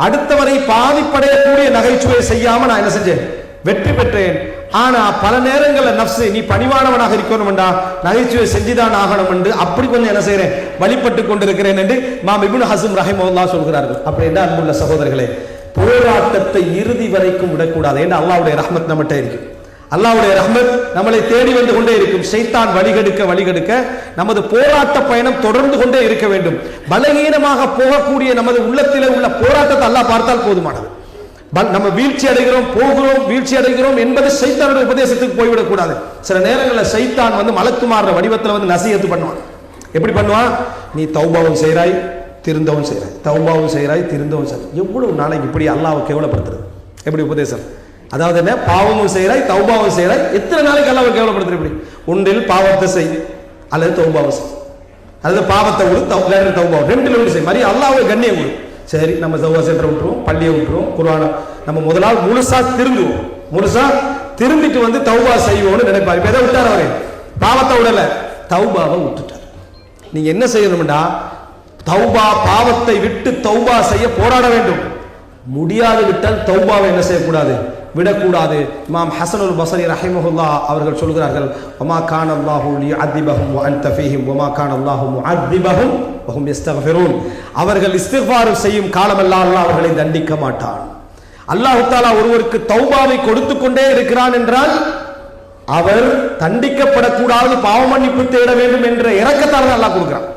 அடுத்தவரை பாதிப்படையக்கூடிய நகைச்சுவை செய்யாம நான் என்ன செஞ்சேன், வெற்றி பெற்றேன். ஆனா பல நேரங்களில் நஃப்ஸ் நீ பணிவானவனாக இருக்கணும்டா, நகைச்சுவை செஞ்சுதான் ஆகணும் என்று அப்படி கொஞ்சம் என்ன செய்யறேன், வழிபட்டு கொண்டிருக்கிறேன் என்று இமாம் இப்னு ஹஸம் ரஹிமஹுல்லாஹ் சொல்கிறார்கள். அப்படி என்றால் அன்புள்ள சகோதரர்களே, போராட்டத்தை இறுதி வரைக்கும் விடக்கூடாது. ஏன்னா அல்லாஹ்வுடைய ரஹ்மத் நம்மகிட்ட இருக்கு. அல்லாஹ்வுடைய ரஹ்மத் நம்மளை தேடி வந்து கொண்டே இருக்கும். ஷைத்தான் வழிகெடுக்க நமது போராட்ட பயணம் தொடர்ந்து கொண்டே இருக்க வேண்டும். பலகீனமாக போகக்கூடிய நமது உள்ளத்திலே உள்ள போராட்டத்தை அல்லாஹ் பார்த்தால் போதுமானது. நம்ம வீழ்ச்சி அடைகிறோம், போகிறோம், வீழ்ச்சி அடைகிறோம் என்பது ஷைத்தானுடைய உபதேசத்துக்கு போய்விடக் கூடாது. சில நேரங்களில் ஷைத்தான் மலக்குமார வடிவத்தில் நசீஹத் பண்ணுவான். எப்படி பண்ணுவான், நீ தௌபாவும் செய்கிறாய், திருந்தவும் செய்கிறாய், தௌபாவும் செய்கிறாய், திருந்தவும் செய்கிறாய். எவ்வளவு நாளைக்கு இப்படி அல்லாஹ்வை கேவலப்படுத்துறது? எப்படி உபதேசம்? அதாவது என்ன, பாவமும் செய்கிறாய், தௌபாவும் செய்கிறாய், எத்தனை நாளைக்கு அல்லாஹ்வை கேவலப்படுத்துற? இப்படி ஒன்றில் பாவத்தை செய் அல்லது தௌபாவை செய், அல்லது பாவத்தை விடு தௌபா, ரெண்டுல ஒன்று செய். மாதிரி அல்லாஹ்வை கண்ணியம் கொடு. சரி, நம்ம தௌபா சென்டர் விட்டுருவோம், பள்ளியை விட்டுருவோம், குர்ஆனை நம்ம முதலாவது முழுசா திருந்துவோம், முழுசா திரும்பிட்டு தௌபா செய்வோம்னு நினைப்பாரு. இப்ப எதை விட்டார் அவரு? பாவத்தை விடல, தௌபாவை விட்டுட்டார். நீங்க என்ன செய்யணும்டா, தௌபா, பாவத்தை விட்டு தௌபா செய்ய போராட வேண்டும். முடியாது விட்டால் தௌபாவை என்ன செய்யக்கூடாது, விடக்கூடாது. இமாம் ஹஸனுல் பஸரி ரஹிமஹுல்லாஹ் அவர்கள் சொல்கிறார்கள், வமா கான அல்லாஹு லியுஅதிபஹும் வ அன்த ஃபீஹிம் வமா கான அல்லாஹு முஅதிபஹும் வ ஹும் யஸ்தக்ஃபிரூன். அவர்கள் இஸ்திக்ஃபார் செய்யும் காலமெல்லாம் அல்லாஹ் அவர்களை தண்டிக்க மாட்டான். அல்லாஹ் தஆலா ஒருவருக்கு தௌபாவை கொடுத்து கொண்டே இருக்கிறான் என்றால் அவர் தண்டிக்கப்படக்கூடாது, பாவ மன்னிப்பு தேட வேண்டும் என்ற இரக்கத்தால் அல்லாஹ் கொடுக்கிறான்.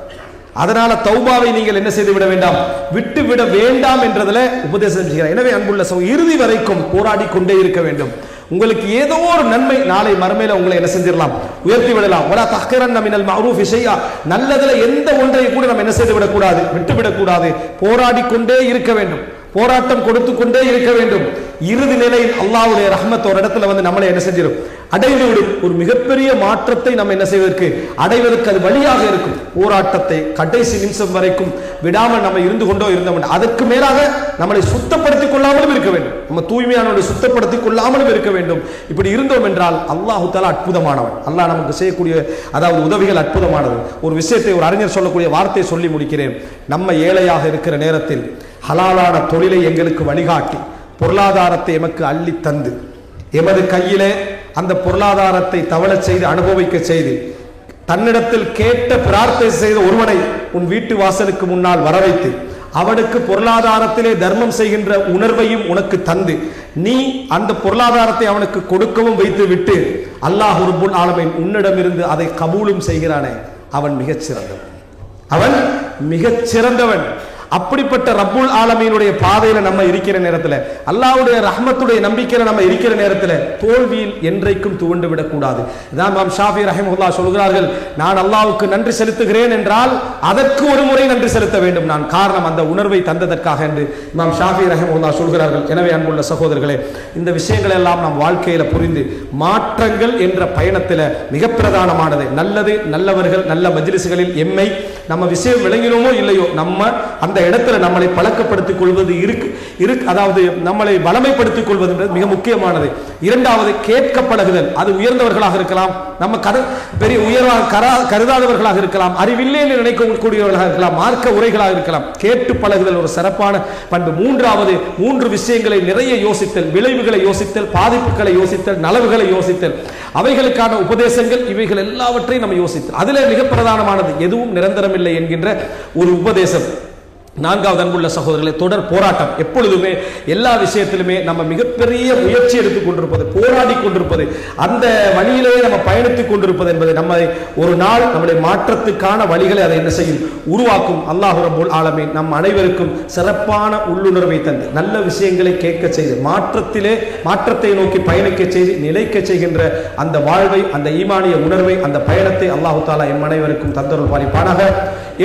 அதனால தௌபாவை நீங்கள் என்ன செய்து விட வேண்டாம், விட்டு விட வேண்டாம் என்றதுல உபதேசம் செய்கிறார். எனவே அன்புள்ள இறுதி வரைக்கும் போராடி கொண்டே இருக்க வேண்டும். உங்களுக்கு ஏதோ ஒரு நன்மை நாளை மறுமையில உங்களை என்ன செஞ்சிடலாம், உயர்த்தி விடலாம். வலா தஹ்கிரன்ன மினல் மஅரூஃபி ஷைஆ, நல்லதுல எந்த ஒன்றை கூட நம்ம என்ன செய்து விடக்கூடாது, விட்டு விடக்கூடாது. போராடி கொண்டே இருக்க வேண்டும், போராட்டம் கொடுத்து கொண்டே இருக்க வேண்டும். இறுதி நிலையில் அல்லாஹ்வுடைய ரஹ்மத் ஒரு இடத்துல வந்து நம்மளை என்ன செஞ்சிடும், அடைந்து விடும். ஒரு மிகப்பெரிய மாற்றத்தை நம்ம என்ன செய்வதற்கு, அடைவதற்கு அது வழியாக இருக்கும். போராட்டத்தை கடைசி நிமிஷம் வரைக்கும் விடாமல் நம்ம இருந்து கொண்டோ இருந்தோம். அதற்கு மேலாக நம்மளை சுத்தப்படுத்திக் கொள்ளாமலும் இருக்க வேண்டும், நம்ம தூய்மையானவரை சுத்தப்படுத்திக் கொள்ளாமலும் இருக்க வேண்டும். இப்படி இருந்தோம் என்றால் அல்லாஹு தஆலா அற்புதமானவன். அல்லாஹ் நமக்கு செய்யக்கூடிய அதாவது உதவிகள் அற்புதமானது. ஒரு விஷயத்தை ஒரு அறிஞர் சொல்லக்கூடிய வார்த்தை சொல்லி முடிக்கிறேன். நம்ம ஏழையாக இருக்கிற நேரத்தில் ஹலாலான தொழிலை எங்களுக்கு வழிகாட்டி பொருளாதாரத்தை எமக்கு அள்ளி தந்து எமது கையிலே அந்த பொருளாதாரத்தை தவளச் செய்து அனுபவிக்க செய்து தன்னிடத்தில் கேட்ட பிரார்த்தனை செய்த ஒருவனை உன் வீட்டு வாசலுக்கு முன்னால் வர வைத்து அவனுக்கு பொருளாதாரத்திலே தர்மம் செய்கின்ற உணர்வையும் உனக்கு தந்து நீ அந்த பொருளாதாரத்தை அவனுக்கு கொடுக்கவும் வைத்து விட்டு அல்லாஹ் ரப்புல் ஆலமீன் உன்னிடமிருந்து அதை கபூலும் செய்கிறானே, அவன் மிகச் சிறந்தவன், அவன் மிகச் சிறந்தவன். அப்படிப்பட்ட ரப்புல் ஆலமீனுடைய பாதையில நம்ம இருக்கிற நேரத்தில், அல்லாஹ்வுடைய ரஹ்மத்துடைய நம்பிக்கையில நம்ம இருக்கிற நேரத்தில் தோல்வியில் என்றைக்கும் துவண்டு விடக்கூடாது. இதான் இமாம் ஷாஃபி ரஹிமஹுல்லாஹ் சொல்கிறார்கள், நான் அல்லாஹ்வுக்கு நன்றி செலுத்துகிறேன் என்றால் அதற்கு ஒரு முறை நன்றி செலுத்த வேண்டும் நான், காரணம் அந்த உணர்வை தந்ததற்காக என்று இமாம் ஷாஃபி ரஹிமஹுல்லாஹ் சொல்கிறார்கள். எனவே அன்புள்ள சகோதரர்களே, இந்த விஷயங்கள் எல்லாம் நம் வாழ்க்கையில புரிந்து மாற்றங்கள் என்ற பயணத்தில் மிக பிரதானமானது. நல்லது, நல்லவர்கள், நல்ல மஜ்லிஸ்களில் எம்மை நம்ம விஷயம் விளங்கினோமோ இல்லையோ நம்ம அந்த இடத்துல நம்மளை பழக்கப்படுத்திக் கொள்வது அதாவது நம்மளை வளமைப்படுத்திக் கொள்வது மிக முக்கியமானது. இரண்டாவது, கேட்க பழகுதல். அது உயர்ந்தவர்களாக இருக்கலாம், நம்ம பெரிய உயர்வாக கருதாதவர்களாக இருக்கலாம், அறிவில்லை என்று நினைக்கக்கூடியவர்களாக இருக்கலாம், மார்க்க உரைகளாக இருக்கலாம். கேட்டு பழகுதல் ஒரு சிறப்பான பண்பு. மூன்றாவது, 3 விஷயங்களை நிறைய யோசித்தல், விளைவுகளை யோசித்தல், பாதிப்புகளை யோசித்தல், நலவுகளை யோசித்தல், அவைகளுக்கான உபதேசங்கள், இவைகள் எல்லாவற்றையும் நம்ம யோசித்தல். அதிலே மிக பிரதானமானது எதுவும் நிரந்தரமில்லை என்கின்ற ஒரு உபதேசம். நான்காவது அன்புள்ள சகோதரர்களை, தொடர் போராட்டம். எப்பொழுதுமே எல்லா விஷயத்திலுமே நம்ம மிகப்பெரிய முயற்சி எடுத்துக் கொண்டிருப்பது, போராடி கொண்டிருப்பது, அந்த வழியிலேயே நம்ம பயணித்துக் கொண்டிருப்பது என்பது நம்மை ஒரு நாள் நம்முடைய மாற்றத்துக்கான வழிகளை அதை என்ன செய்யும், உருவாக்கும். அல்லாஹ் ரப்புல் ஆலமீன் நம் அனைவருக்கும் சிறப்பான உள்ளுணர்வை தந்து நல்ல விஷயங்களை கேட்க செய்து மாற்றத்தை நோக்கி பயணிக்க செய்து நிலைக்க செய்கின்ற அந்த வாழ்வை, அந்த ஈமானிய உணர்வை, அந்த பயணத்தை அல்லாஹு தஆலா எம் அனைவருக்கும் தந்தருள் பாலிப்பானாக.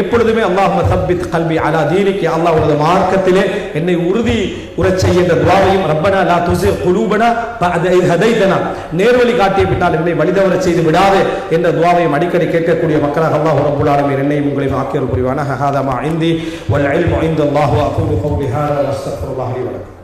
எப்பொழுதுமே அல்லாஹும்ம தப்பித் கல்பி அலா தீனிக், அல்லாஹ் உனது மார்க்கத்திலே என்னை உறுதி உறச் செய்கின்ற துஆவையும், ரப்பனா லா துஸிக் குலூபனா பஅத இத் ஹதைதனா, நேர்வழி காட்டிய பின்னால் என்னை வழிதவறச் செய்து விடாதே என்ற துஆவையும் அடிக்கடி கேட்கக்கூடிய மக்களாக அல்லாஹ் ரப்புல் ஆலமீன் என்னையும் உங்களையும் ஆக்கியருள் புரிவானாக. ஹாதா மா இந்தி வல் இல்மு இன்தல்லாஹி வ அகூலு கௌலி ஹாதா வஸ்தக்ஃபிருல்லாஹி லி வ லக்கும்.